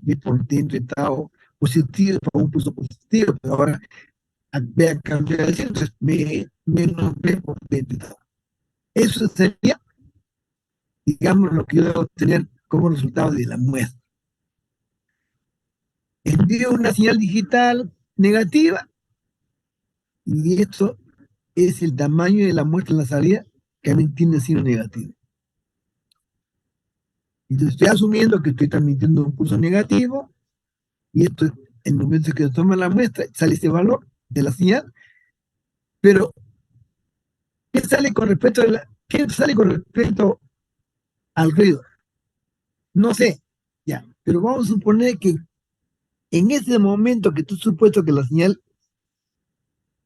B por T entre tau positivo para un pulso positivo, pero ahora B a cambiar de signo, entonces menos B por T entre tau. Eso sería, digamos, lo que yo debo tener como resultado de la muestra. Envío una señal digital negativa y esto es el tamaño de la muestra en la salida, que también tiene signo negativo. Entonces estoy asumiendo que estoy transmitiendo un pulso negativo y esto, en el momento que se toma la muestra, sale ese valor de la señal, pero ¿Qué sale con respecto al ruido? No sé, ya, pero vamos a suponer que en ese momento que tú has supuesto que la señal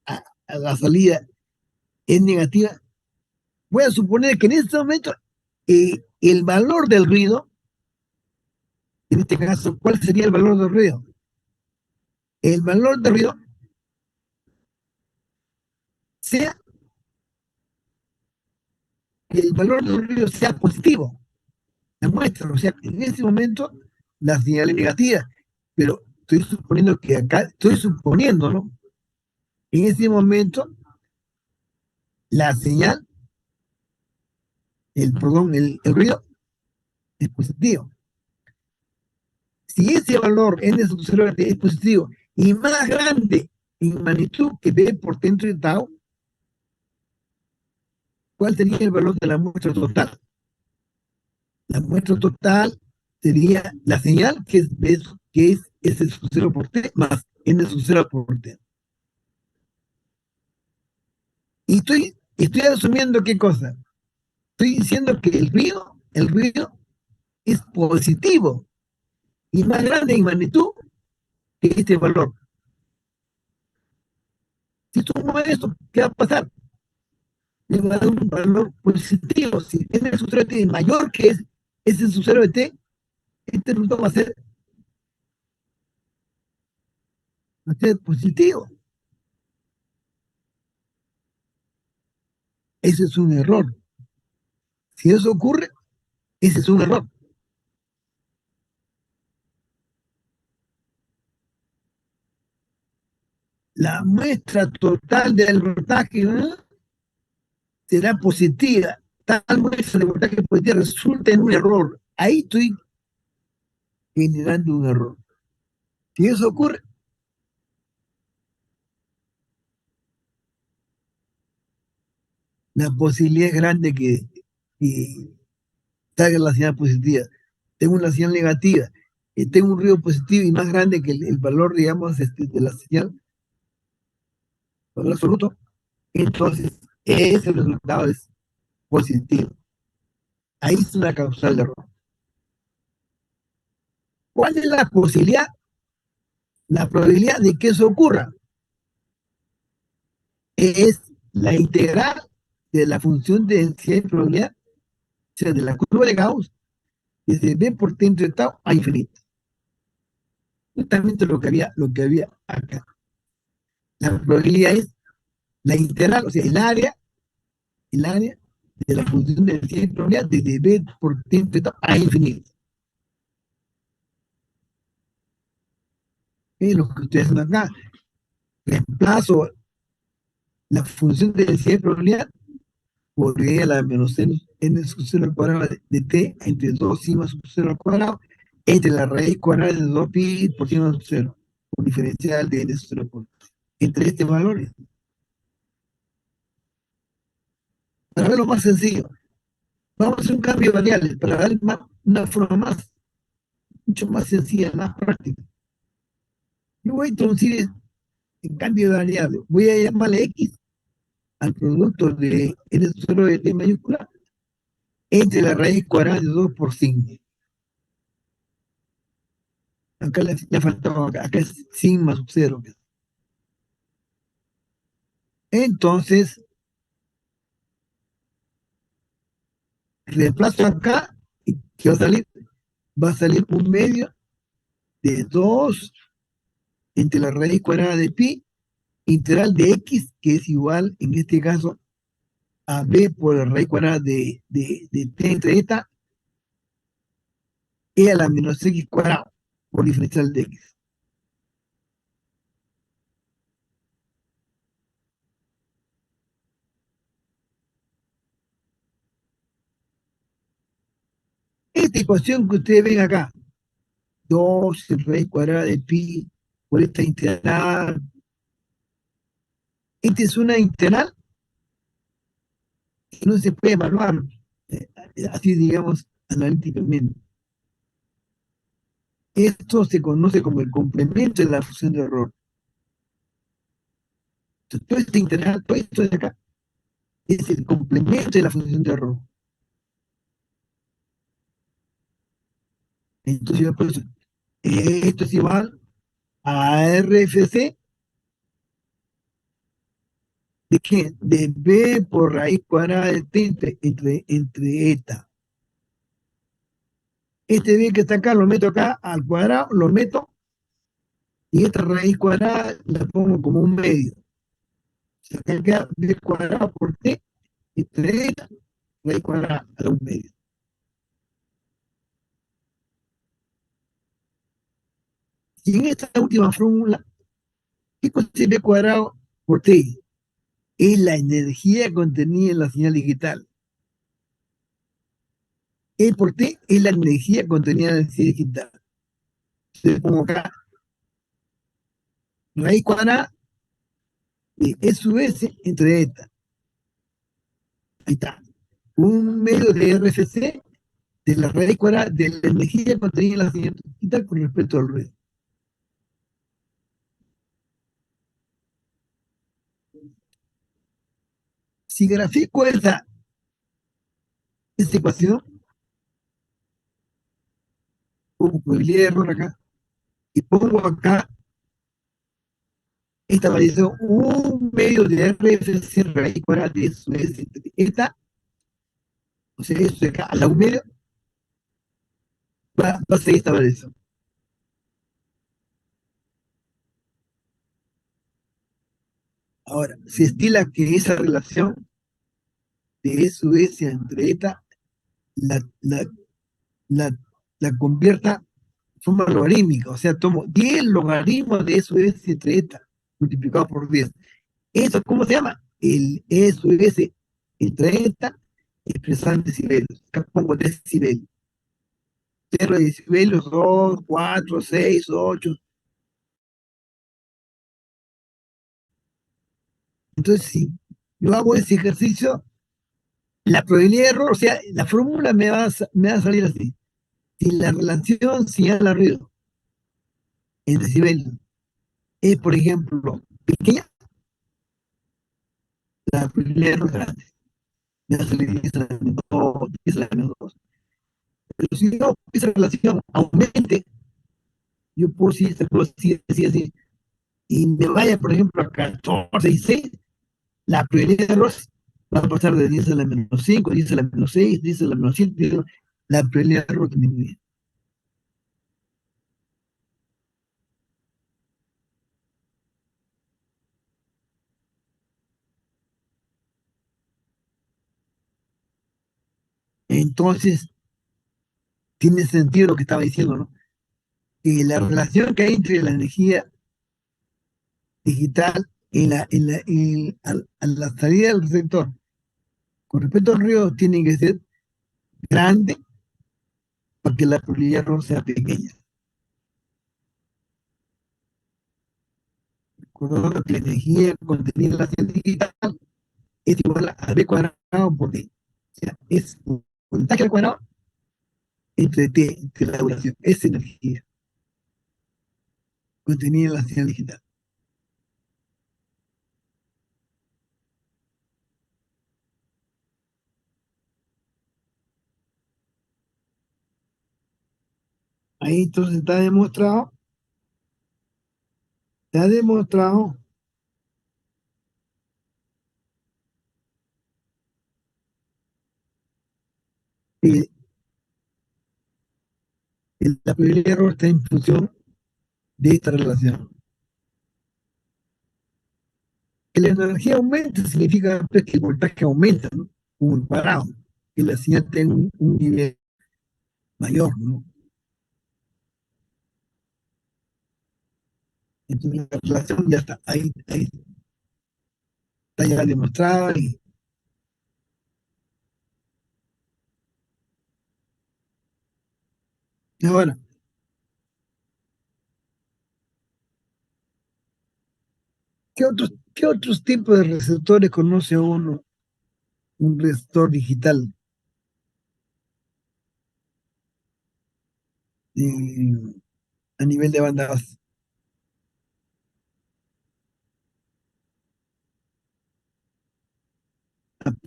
a la salida es negativa, voy a suponer que en este momento el valor del ruido, en este caso, ¿cuál sería el valor del ruido? El valor del ruido sea que el valor del ruido sea positivo, la muestra, o sea, en ese momento la señal es negativa, pero estoy suponiendo que acá, estoy suponiendo, ¿no? En ese momento la señal, perdón, el ruido es positivo. Si ese valor n sub 0 es positivo y más grande en magnitud que B por dentro de tau, ¿cuál sería el valor de la muestra total? La muestra total sería la señal que es S sub 0 por T más N sub 0 por T. Y estoy asumiendo qué cosa. Estoy diciendo que el ruido es positivo y más grande en magnitud que este valor. Si tú mueves esto, ¿qué va a pasar? Le va a dar un valor positivo. Si N sub 0 es mayor que S sub 0 de T, este resultado va a ser positivo. Ese es un error. Si eso ocurre, ese es un error. La muestra total del voltaje, ¿no?, será positiva. Tal muestra de voltaje positiva resulta en un error. Ahí estoy generando un error. Si eso ocurre, la posibilidad es grande que salga la señal positiva. Tengo una señal negativa, tengo un ruido positivo y más grande que el valor, digamos, de la señal, valor absoluto, entonces ese resultado es positivo. Ahí es una causal de error. ¿Cuál es la posibilidad? La probabilidad de que eso ocurra es la integral de la función de densidad y probabilidad, o sea, de la curva de Gauss, desde B por T entre tau a infinito. Justamente lo que había acá. La probabilidad es la integral, o sea, el área de la función de densidad y probabilidad desde B por T entre tau a infinito. Es lo que estoy haciendo acá. Reemplazo la función de densidad y probabilidad por E a la menos n sub 0 al cuadrado de T entre 2 sigma sub 0 al cuadrado entre la raíz cuadrada de 2 pi por sigma sub 0 por diferencial de n sub 0 por entre este valor. Para verlo más sencillo, vamos a hacer un cambio de variables para dar una forma mucho más sencilla, más práctica. Yo voy a introducir en cambio de variable, voy a llamarle x al producto de n sub 0 de t mayúscula entre la raíz cuadrada de 2 por sigma. Acá le faltaba, acá es sigma sub 0. Entonces, reemplazo acá, y ¿qué va a salir? Va a salir un medio de 2 entre la raíz cuadrada de pi, integral de x, que es igual, en este caso, a b por la raíz cuadrada de t entre eta, e a la menos x cuadrado, por diferencial de x. Esta ecuación que ustedes ven acá, 2 raíz cuadrada de pi por esta integral, esta es una integral que no se puede evaluar, eh, así digamos, analíticamente. Esto se conoce como el complemento de la función de error. Entonces, todo este integral, todo esto de acá, es el complemento de la función de error. Entonces, yo por eso, esto es igual a RFC de qué? De B por raíz cuadrada de T entre eta. Este B que está acá lo meto acá al cuadrado, lo meto y esta raíz cuadrada la pongo como un medio. O sea, acá queda B cuadrado por T entre eta, raíz cuadrada a un medio. Y en esta última fórmula, ¿qué cosa es B cuadrado por T? Es la energía contenida en la señal digital. E por T es la energía contenida en la señal digital. Le pongo acá raíz cuadrada de E sub S entre eta. Ahí está. Un medio de RFC de la raíz cuadrada de la energía contenida en la señal digital con respecto al ruido. Si grafico esta ecuación, pongo probabilidad de error acá y pongo acá esta variación, un medio de RFC raíz cuadrada de su S entre eta, o sea, eso de acá a la un medio, va a ser esta variación. Ahora, se estila que esa relación de E sub S entre eta la, la, la, la convierta en forma logarítmica, o sea, tomo 10 logaritmos de E sub S entre eta multiplicado por 10. ¿Eso cómo se llama? El E sub S entre eta expresado en decibelios. Acá pongo decibelios. 0 decibelios, 2, 4, 6, 8. Entonces, si yo hago ese ejercicio, la probabilidad de error, o sea, la fórmula me va a salir así. Si la relación señal a ruido en decibelios es, por ejemplo, pequeña, la probabilidad de error es grande. Me va a salir 10 a la menos 2, 10 a la menos 2. Pero si yo esa relación aumente, yo puedo decir así, así, y me vaya, por ejemplo, a 14 y 6, la probabilidad de error va a pasar de 10 a la menos 5, 10 a la menos 6, 10 a la menos 7, la probabilidad de error disminuye. Entonces, tiene sentido lo que estaba diciendo, ¿no? Que la relación que hay entre la energía digital a la salida del receptor con respecto al ruido tiene que ser grande para que la probabilidad de error sea pequeña. Recordando que la energía contenida en la señal digital es igual a B cuadrado por D. O sea, es un voltaje al cuadrado entre T, entre la duración. Es energía contenida en la señal digital. Ahí entonces está demostrado que la probabilidad de error está en función de esta relación. Que la energía aumenta significa pues, que el voltaje aumenta, ¿no? Como el cuadrado, que la señal tenga un nivel mayor, ¿no? Entonces la relación ya está, ahí está ya demostrada. Y ahora, qué otros tipos de receptores conoce uno? Un receptor digital eh, a nivel de banda baja,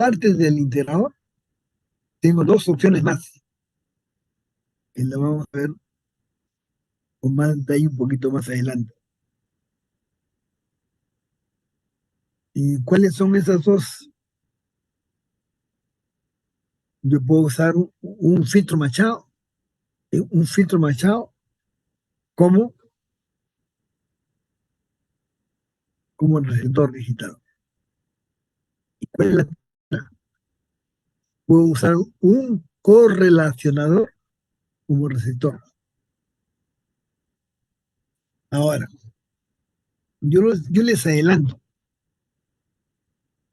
partes del integrador, tengo dos opciones más, que la vamos a ver con más detalle un poquito más adelante. ¿Y cuáles son esas dos? Yo puedo usar un filtro machado, un filtro machado como, como el receptor digital. ¿Y cuál es la? Puedo usar un correlacionador como receptor. Ahora, yo les adelanto,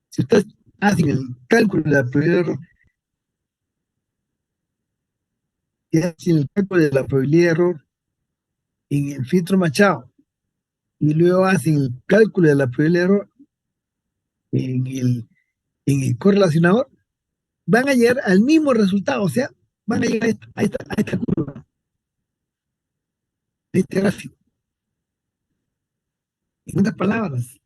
si ustedes hacen el cálculo de la probabilidad de error, y hacen el cálculo de la probabilidad de error en el filtro machado, y luego hacen el cálculo de la probabilidad de error en el correlacionador, van a llegar al mismo resultado, o sea, van a llegar a esta curva, a este gráfico. En otras palabras,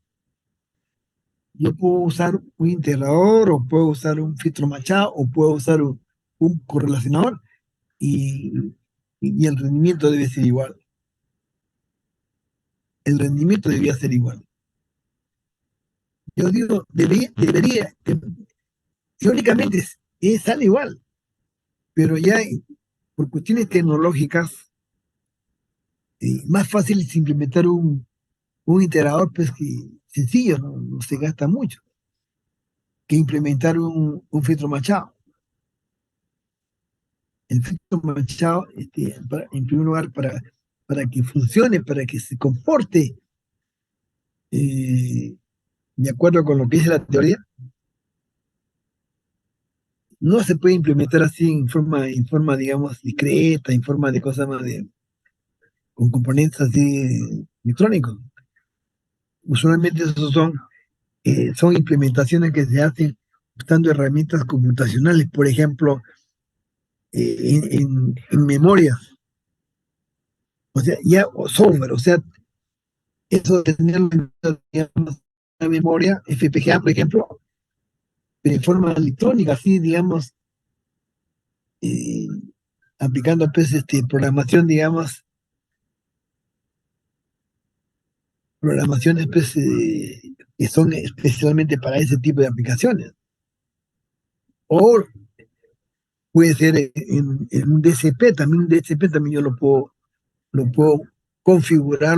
yo puedo usar un integrador, o puedo usar un filtro machado, o puedo usar un correlacionador, y, y el rendimiento debe ser igual. El rendimiento debía ser igual. Yo digo, teóricamente sale igual, pero ya por cuestiones tecnológicas, más fácil es implementar un integrador pues, que sencillo, no se gasta mucho, que implementar un filtro machado. El filtro machado, en primer lugar, para que funcione, para que se comporte eh, de acuerdo con lo que dice la teoría, no se puede implementar así en forma, digamos, discreta, en forma de cosas más con componentes así electrónicos. Usualmente esos son implementaciones que se hacen usando herramientas computacionales, por ejemplo, en memoria, o sea, ya o software, o sea, eso de tener digamos, una memoria FPGA, por ejemplo, pero en forma electrónica, así, digamos, eh, aplicando pues, programación, digamos, programaciones pues, que son especialmente para ese tipo de aplicaciones. O puede ser en un DCP, también un DCP también yo lo puedo configurar,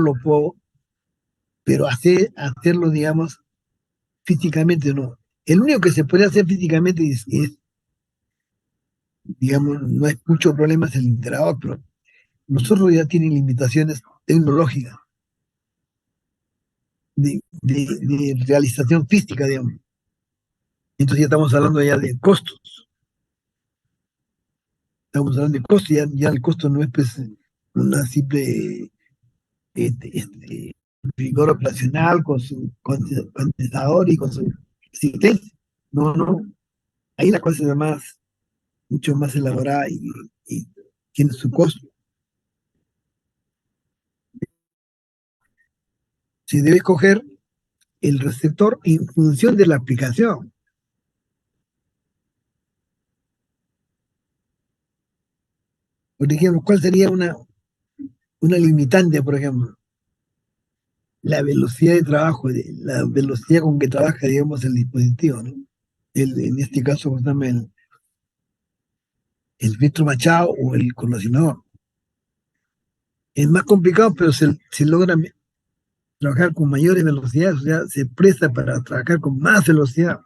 pero hacerlo, digamos, físicamente no. El único que se puede hacer físicamente digamos, no hay mucho problema es el integrador, pero nosotros ya tienen limitaciones tecnológicas de realización física, digamos. Entonces ya estamos hablando ya de costos. Estamos hablando de costos, ya el costo no es pues una simple rigor operacional con su condensador y con su existencia. No, no. Ahí la cosa es mucho más elaborada y tiene su costo. Se debe escoger el receptor en función de la aplicación. Por ejemplo, ¿cuál sería una limitante, por ejemplo? La velocidad de trabajo, la velocidad con que trabaja, digamos, el dispositivo, ¿no? En este caso, pues, dame el filtro machado o el condicionador. Es más complicado, pero se logra trabajar con mayores velocidades, o sea, se presta para trabajar con más velocidad,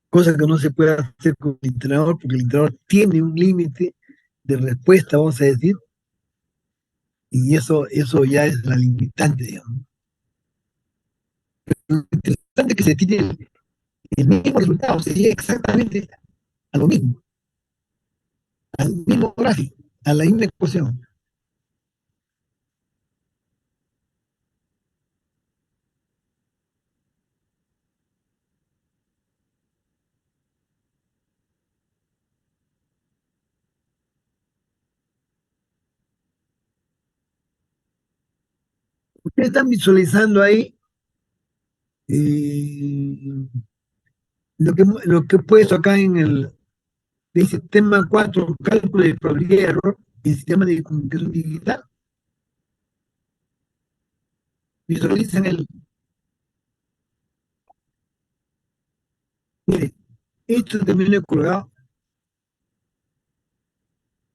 cosa que no se puede hacer con el entrenador, porque el entrenador tiene un límite de respuesta, vamos a decir, y eso ya es la limitante, digamos. Lo interesante es que se tiene el mismo resultado, se llega exactamente a lo mismo, al mismo gráfico, a la misma ecuación. Ustedes están visualizando ahí, eh, Lo que he puesto acá en el sistema 4 cálculo de probabilidad de error, el sistema de comunicación digital, visualizan mire, esto también lo he colgado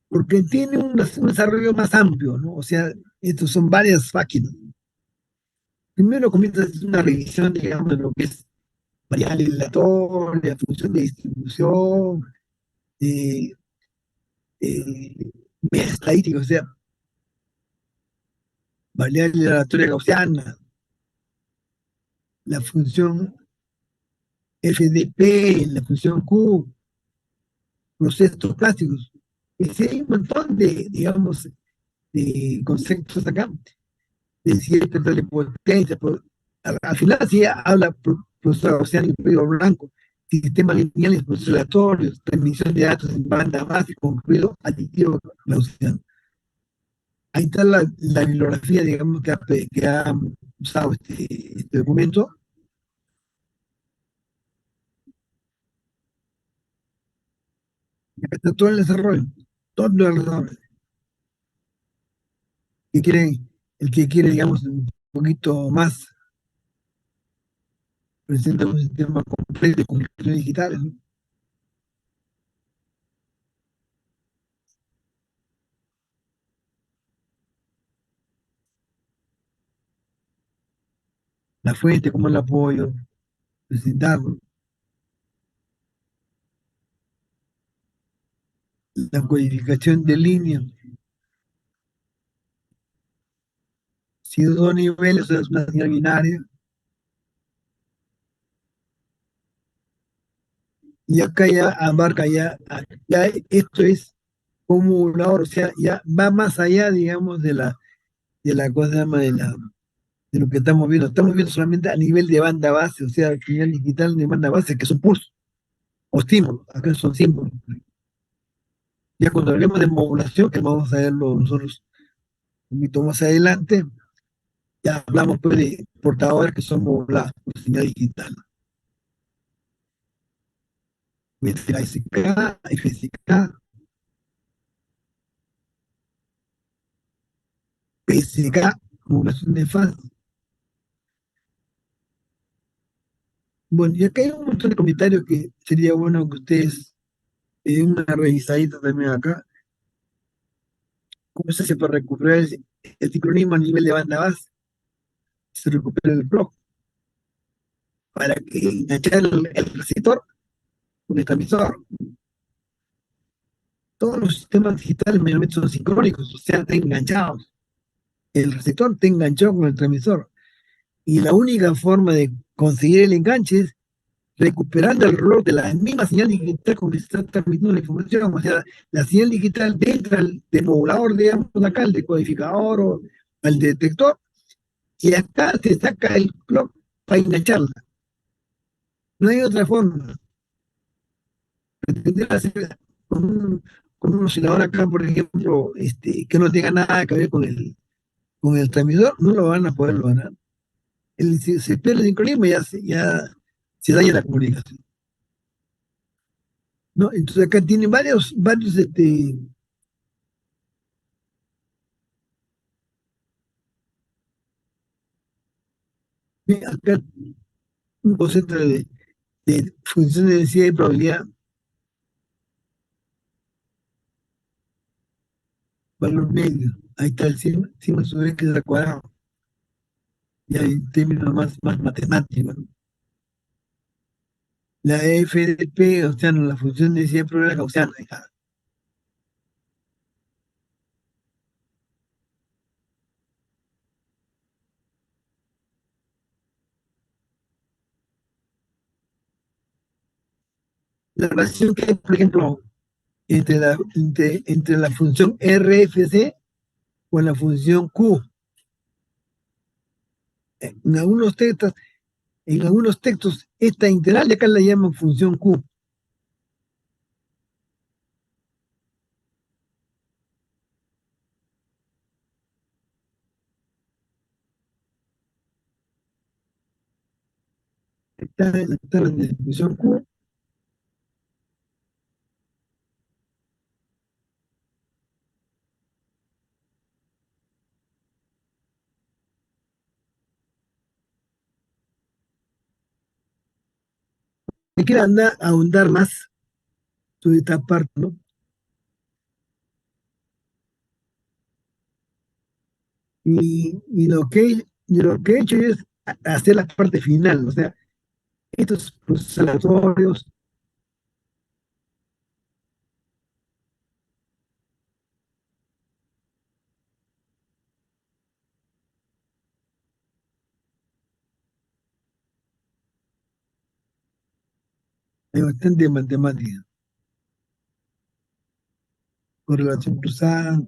porque tiene un desarrollo más amplio, ¿no? O sea, estos son varias páginas. Primero comienza a hacer una revisión, digamos, de lo que es variable aleatoria, función de distribución, eh, eh, medias estadísticas, o sea, variable aleatoria gaussiana, la función FDP, la función Q, procesos clásicos. Es decir, hay un montón de, digamos, de conceptos acá, de cierta potencia. Al final sí habla profesor Gaussiano y ruido blanco, sistemas lineales procesos aleatorios, transmisión de datos en banda base con ruido aditivo gaussiano. Ahí está la bibliografía, digamos, que ha usado este documento. Y acá está todo el desarrollo, todo el desarrollo. Que quiere, el que quiere, digamos, un poquito más, presenta un sistema completo de comunicaciones digitales, ¿no? La fuente, cómo el apoyo, presentarlo, la codificación de línea, si dos niveles, o sea, es una señal binaria, y acá ya abarca ya esto es acumulador, o sea, ya va más allá, digamos, de la cosa, de lo que estamos viendo solamente a nivel de banda base, o sea, señal digital de banda base, que son pulsos o símbolos, acá son símbolos. Ya cuando hablemos de modulación, que vamos a verlo nosotros un poquito más adelante, ya hablamos pues de portadores que son modulados por señal digital. Puede ser ASK, FSK, PSK, modulación de fase. Bueno, y acá hay un montón de comentarios que sería bueno que ustedes den una revisadita también acá. ¿Cómo se hace para recuperar el sincronismo a nivel de banda base? Se recupera el block para que enganchar el receptor con el transmisor. Todos los sistemas digitales mayormente son sincrónicos, o sea, están enganchados. El receptor está enganchado con el transmisor. Y la única forma de conseguir el enganche es recuperando el reloj de la misma señal digital con que se está transmitiendo la información. O sea, la señal digital entra al demodulador, digamos, acá, al decodificador o al detector, y acá se saca el clock para engancharla. No hay otra forma. Pretender hacer con un oscilador acá, por ejemplo, que no tenga nada que ver con el transmisor, no lo van a poder lograr. Si se pierde el sincronismo, ya se daña la comunicación, ¿no? Entonces acá tiene varios, acá un concepto de función de densidad y probabilidad, valor medio. Ahí está el sigma sobre x al cuadrado. Y hay términos más matemáticos, ¿no? La FDP, o sea, no, la función de densidad y probabilidad gaussiana. La relación que hay, por ejemplo, entre la función RFC con la función Q. En algunos textos, esta integral de acá la llaman función Q. Está la definición Q. quiero andar a ahondar más sobre esta parte, ¿no? Y lo que he hecho es hacer la parte final, o sea, estos procesos aleatorios, hay bastante matemática, correlación cruzada,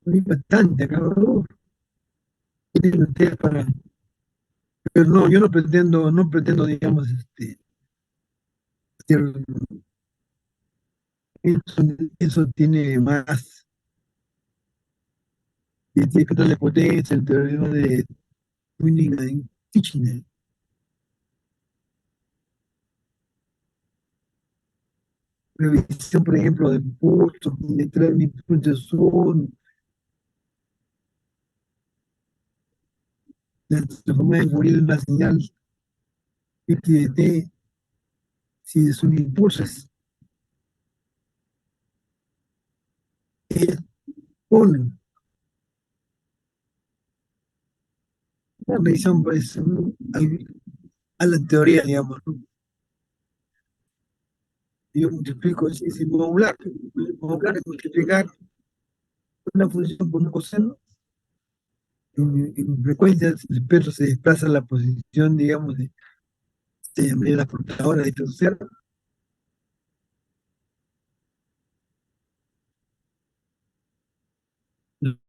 hay bastante acá, ¿no? Tienen ustedes para, pero no, yo no pretendo, digamos, hacer- eso, eso tiene más, tiene que darle potencia, el teorema de Winning-Kitchener, revisión, por ejemplo, de impulsos, entrar en impulsos son, la transformar en Fourier de una señal XDT, si es un impulso, es con una revisión pues, a la teoría, digamos, ¿no? Yo multiplico ese modular, modular es multiplicar una función por un coseno, en frecuencia el perro se desplaza a la posición, digamos, de la portadora de estos cerros.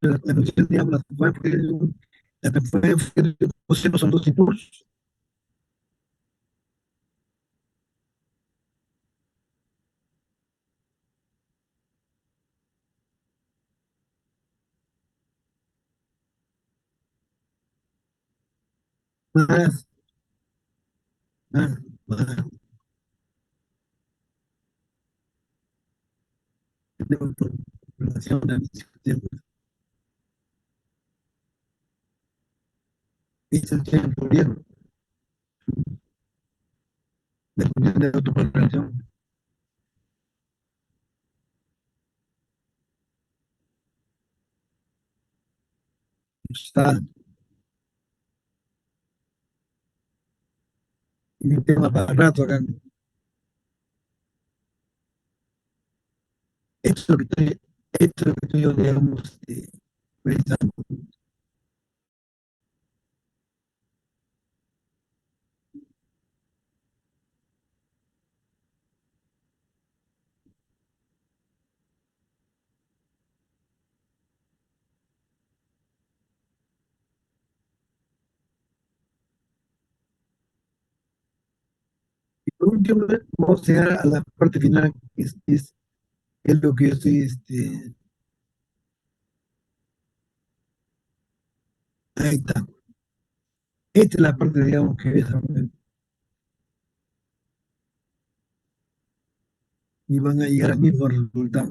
La función, digamos, la transformación de coseno son dos impulsos. Más, más, más, tenemos por relación a ese es el gobierno, la función de autocorrelación. Está en un tema para rato acá. Esto es lo que esto es lo que estoy yo, digamos, pensando. Y por último, vamos a llegar a la parte final, es lo que yo estoy, ahí está. Esta es la parte, digamos, que ves y van a llegar al mismo resultado.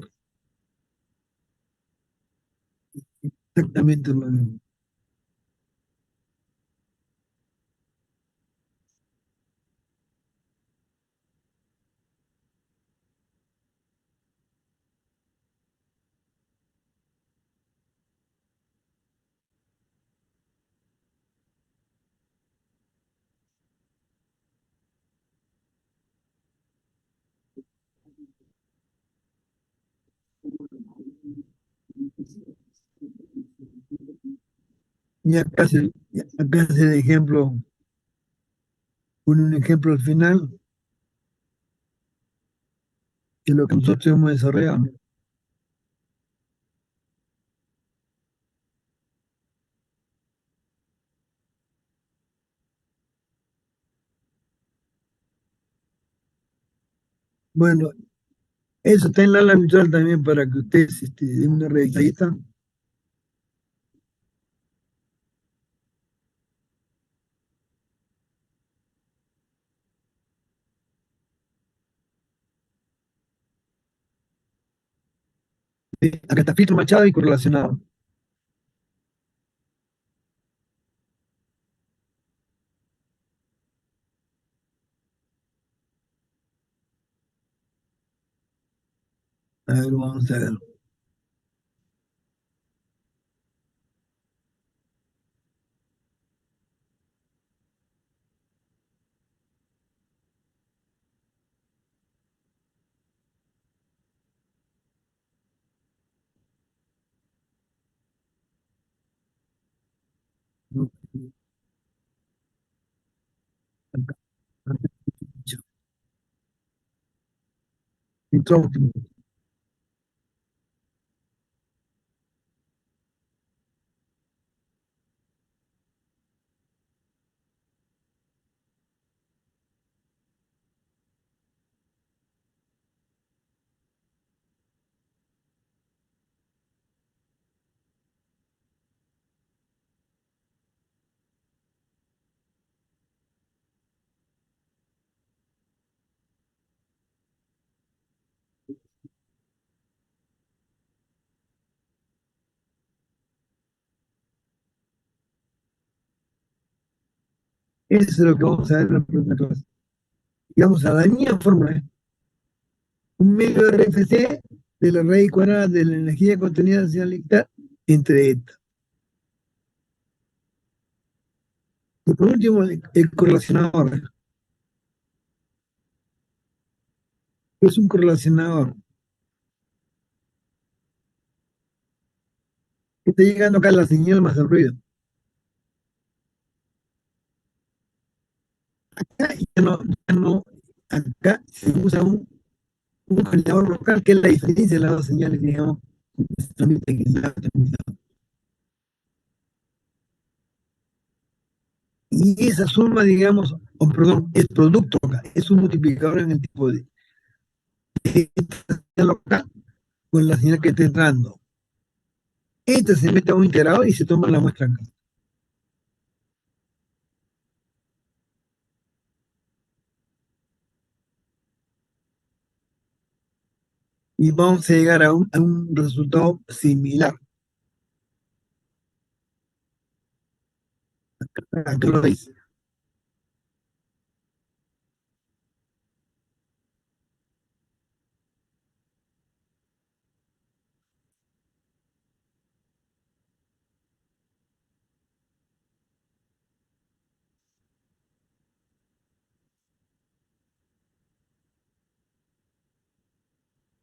Exactamente lo mismo. Y acá se el ejemplo, un ejemplo al final, que es lo que nosotros hemos desarrollado. Bueno, Eso está en la ala virtual también para que ustedes den una revisadita. Acá está filtro machado y correlacionado. A ver, vamos a ver. Acá, acá, filtro óptimo. Eso es lo que vamos a ver en la próxima clase. Digamos a la misma fórmula, ¿eh? Un medio RFC de la raíz cuadrada de la energía contenida en señal dictada entre eta. Y por último, el correlacionador. Es un correlacionador que está llegando acá la señal más el ruido. Acá ya no, acá se usa un generador local, que es la diferencia de las dos señales, digamos, que se transmiten en la transmisión. Y esa suma, digamos, o perdón, el producto acá, es un multiplicador en el tipo de señal local con la señal que está entrando. Este se mete a un integrador y se toma la muestra acá. Y vamos a llegar a un resultado similar. Acá lo veis.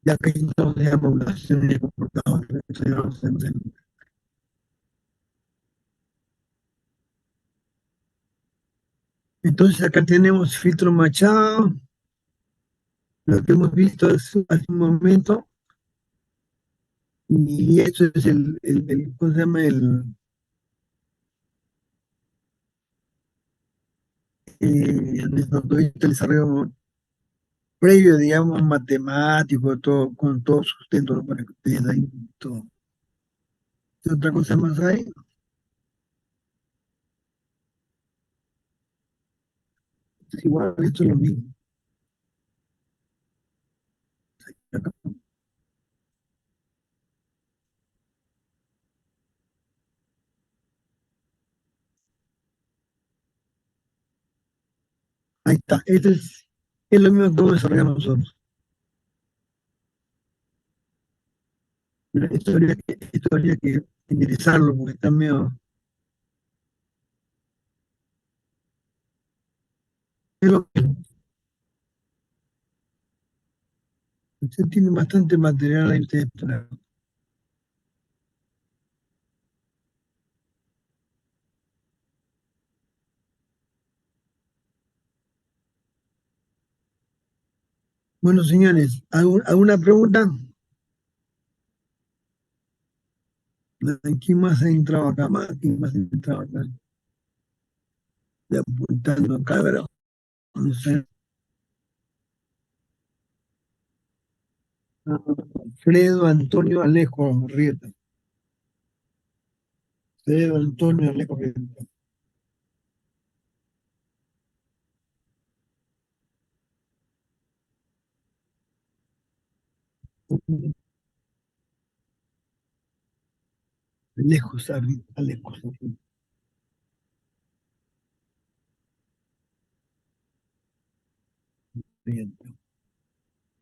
Ya que entonces la población de computadores. Entonces acá tenemos filtro machado, lo que hemos visto hace un momento, y eso es ¿cómo se llama? El desarrollo previo, digamos, matemático, todo, con todo sustento, ¿no? Para que ustedes ahí todo. ¿Qué otra cosa más hay? Es igual, esto es lo mismo. Ahí está, es lo mismo que vamos a desarrollar nosotros. Pero esto habría que enderezarlo porque está medio. Pero usted tiene bastante material ahí ustedes para. Bueno, señores, ¿alguna pregunta? ¿Quién más ha entrado acá? ¿Quién más ha entrado acá? Estoy apuntando acá, pero no sé. Alfredo Antonio Alejo Rieta. Alfredo Antonio Alejo Rieta. Alejo Rieta.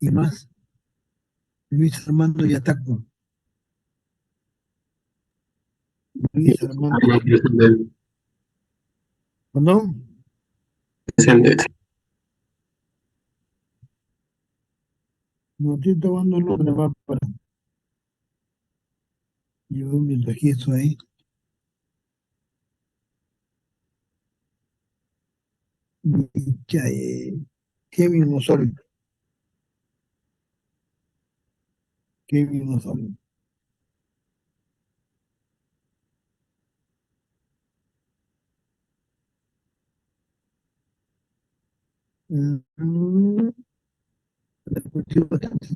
Y más, Luis Armando Yataco. Luis Armando. ¿No? No estoy tomando el nombre más para llevar mi registro ahí. Ya, Kevin Osorio. Kevin Osorio. Mm, la cuestión bastante.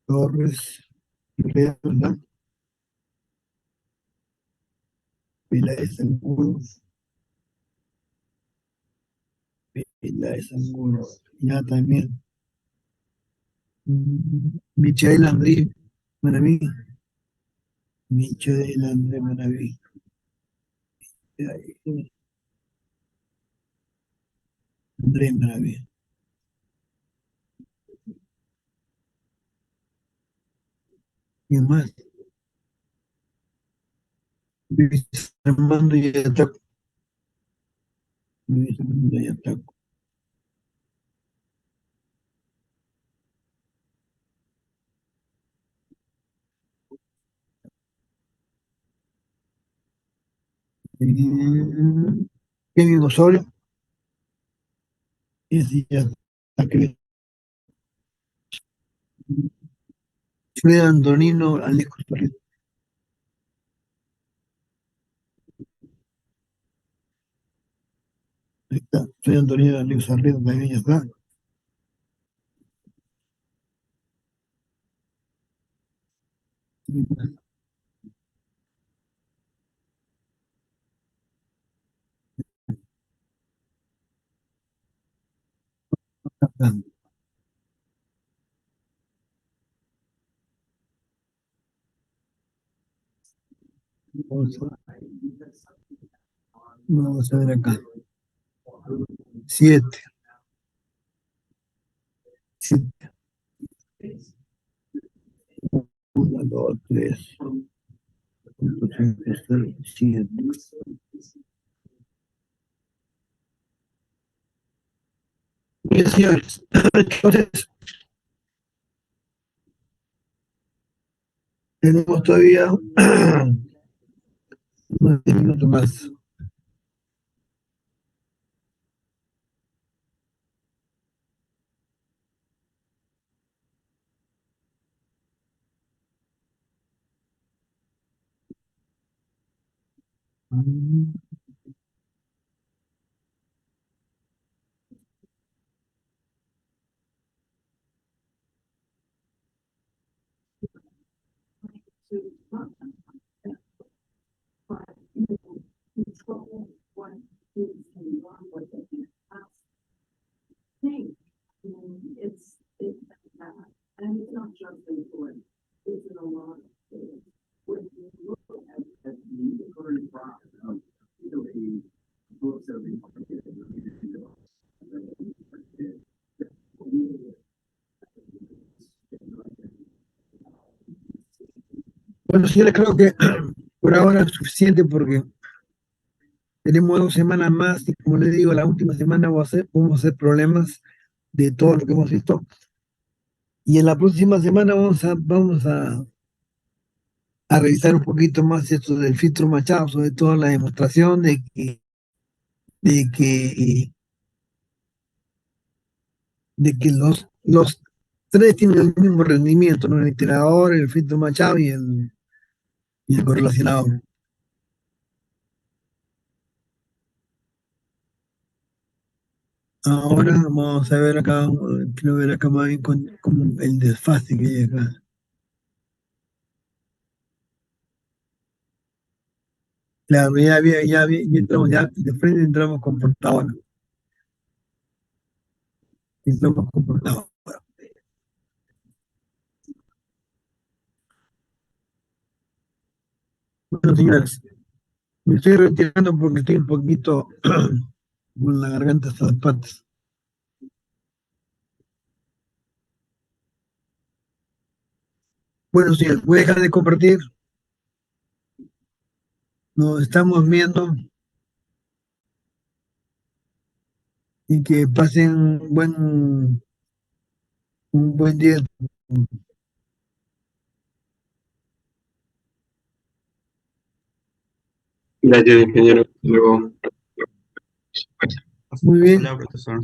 Torres, Leandro, Peláez Angulo, Peláez Angulo. Ya también. Michael Andrés Maraví. Michael Andrés Maraví. Andrés Maraví. ¿Y más? Luis Armando Yataco. Luis Armando Yataco. Mm, Kevin Osorio. Ese ya está que Fred Antonino Alejo Torres. Ahí está. Fred Antonino Alejo Sarrido también ya está. Vamos a, vamos a ver acá. Siete. Siete. Uno, dos, tres. Cuatro, cinco, seis, siete. Bien, señores. Entonces, tenemos todavía unos 10 minutos más. Bueno, señores, creo que por ahora es suficiente porque tenemos 2 semanas más y como les digo, la última semana vamos a hacer problemas de todo lo que hemos visto. Y en la próxima semana vamos a revisar un poquito más esto del filtro Machado, sobre todo la demostración de que, de que los tres tienen el mismo rendimiento, ¿no? El integrador, el filtro Machado y el correlacionador. Ahora vamos a ver acá, quiero ver acá más bien con el desfase que hay acá. Claro, ya entramos, ya de frente entramos comportados, ¿no? Entramos comportados. Bueno, señores, me estoy retirando porque estoy un poquito con la garganta hasta las patas. Bueno, señores, voy a dejar de compartir. Nos estamos viendo y que pasen un buen día. Gracias, ingeniero. Luego. Muy Hasta bien. luego, profesor.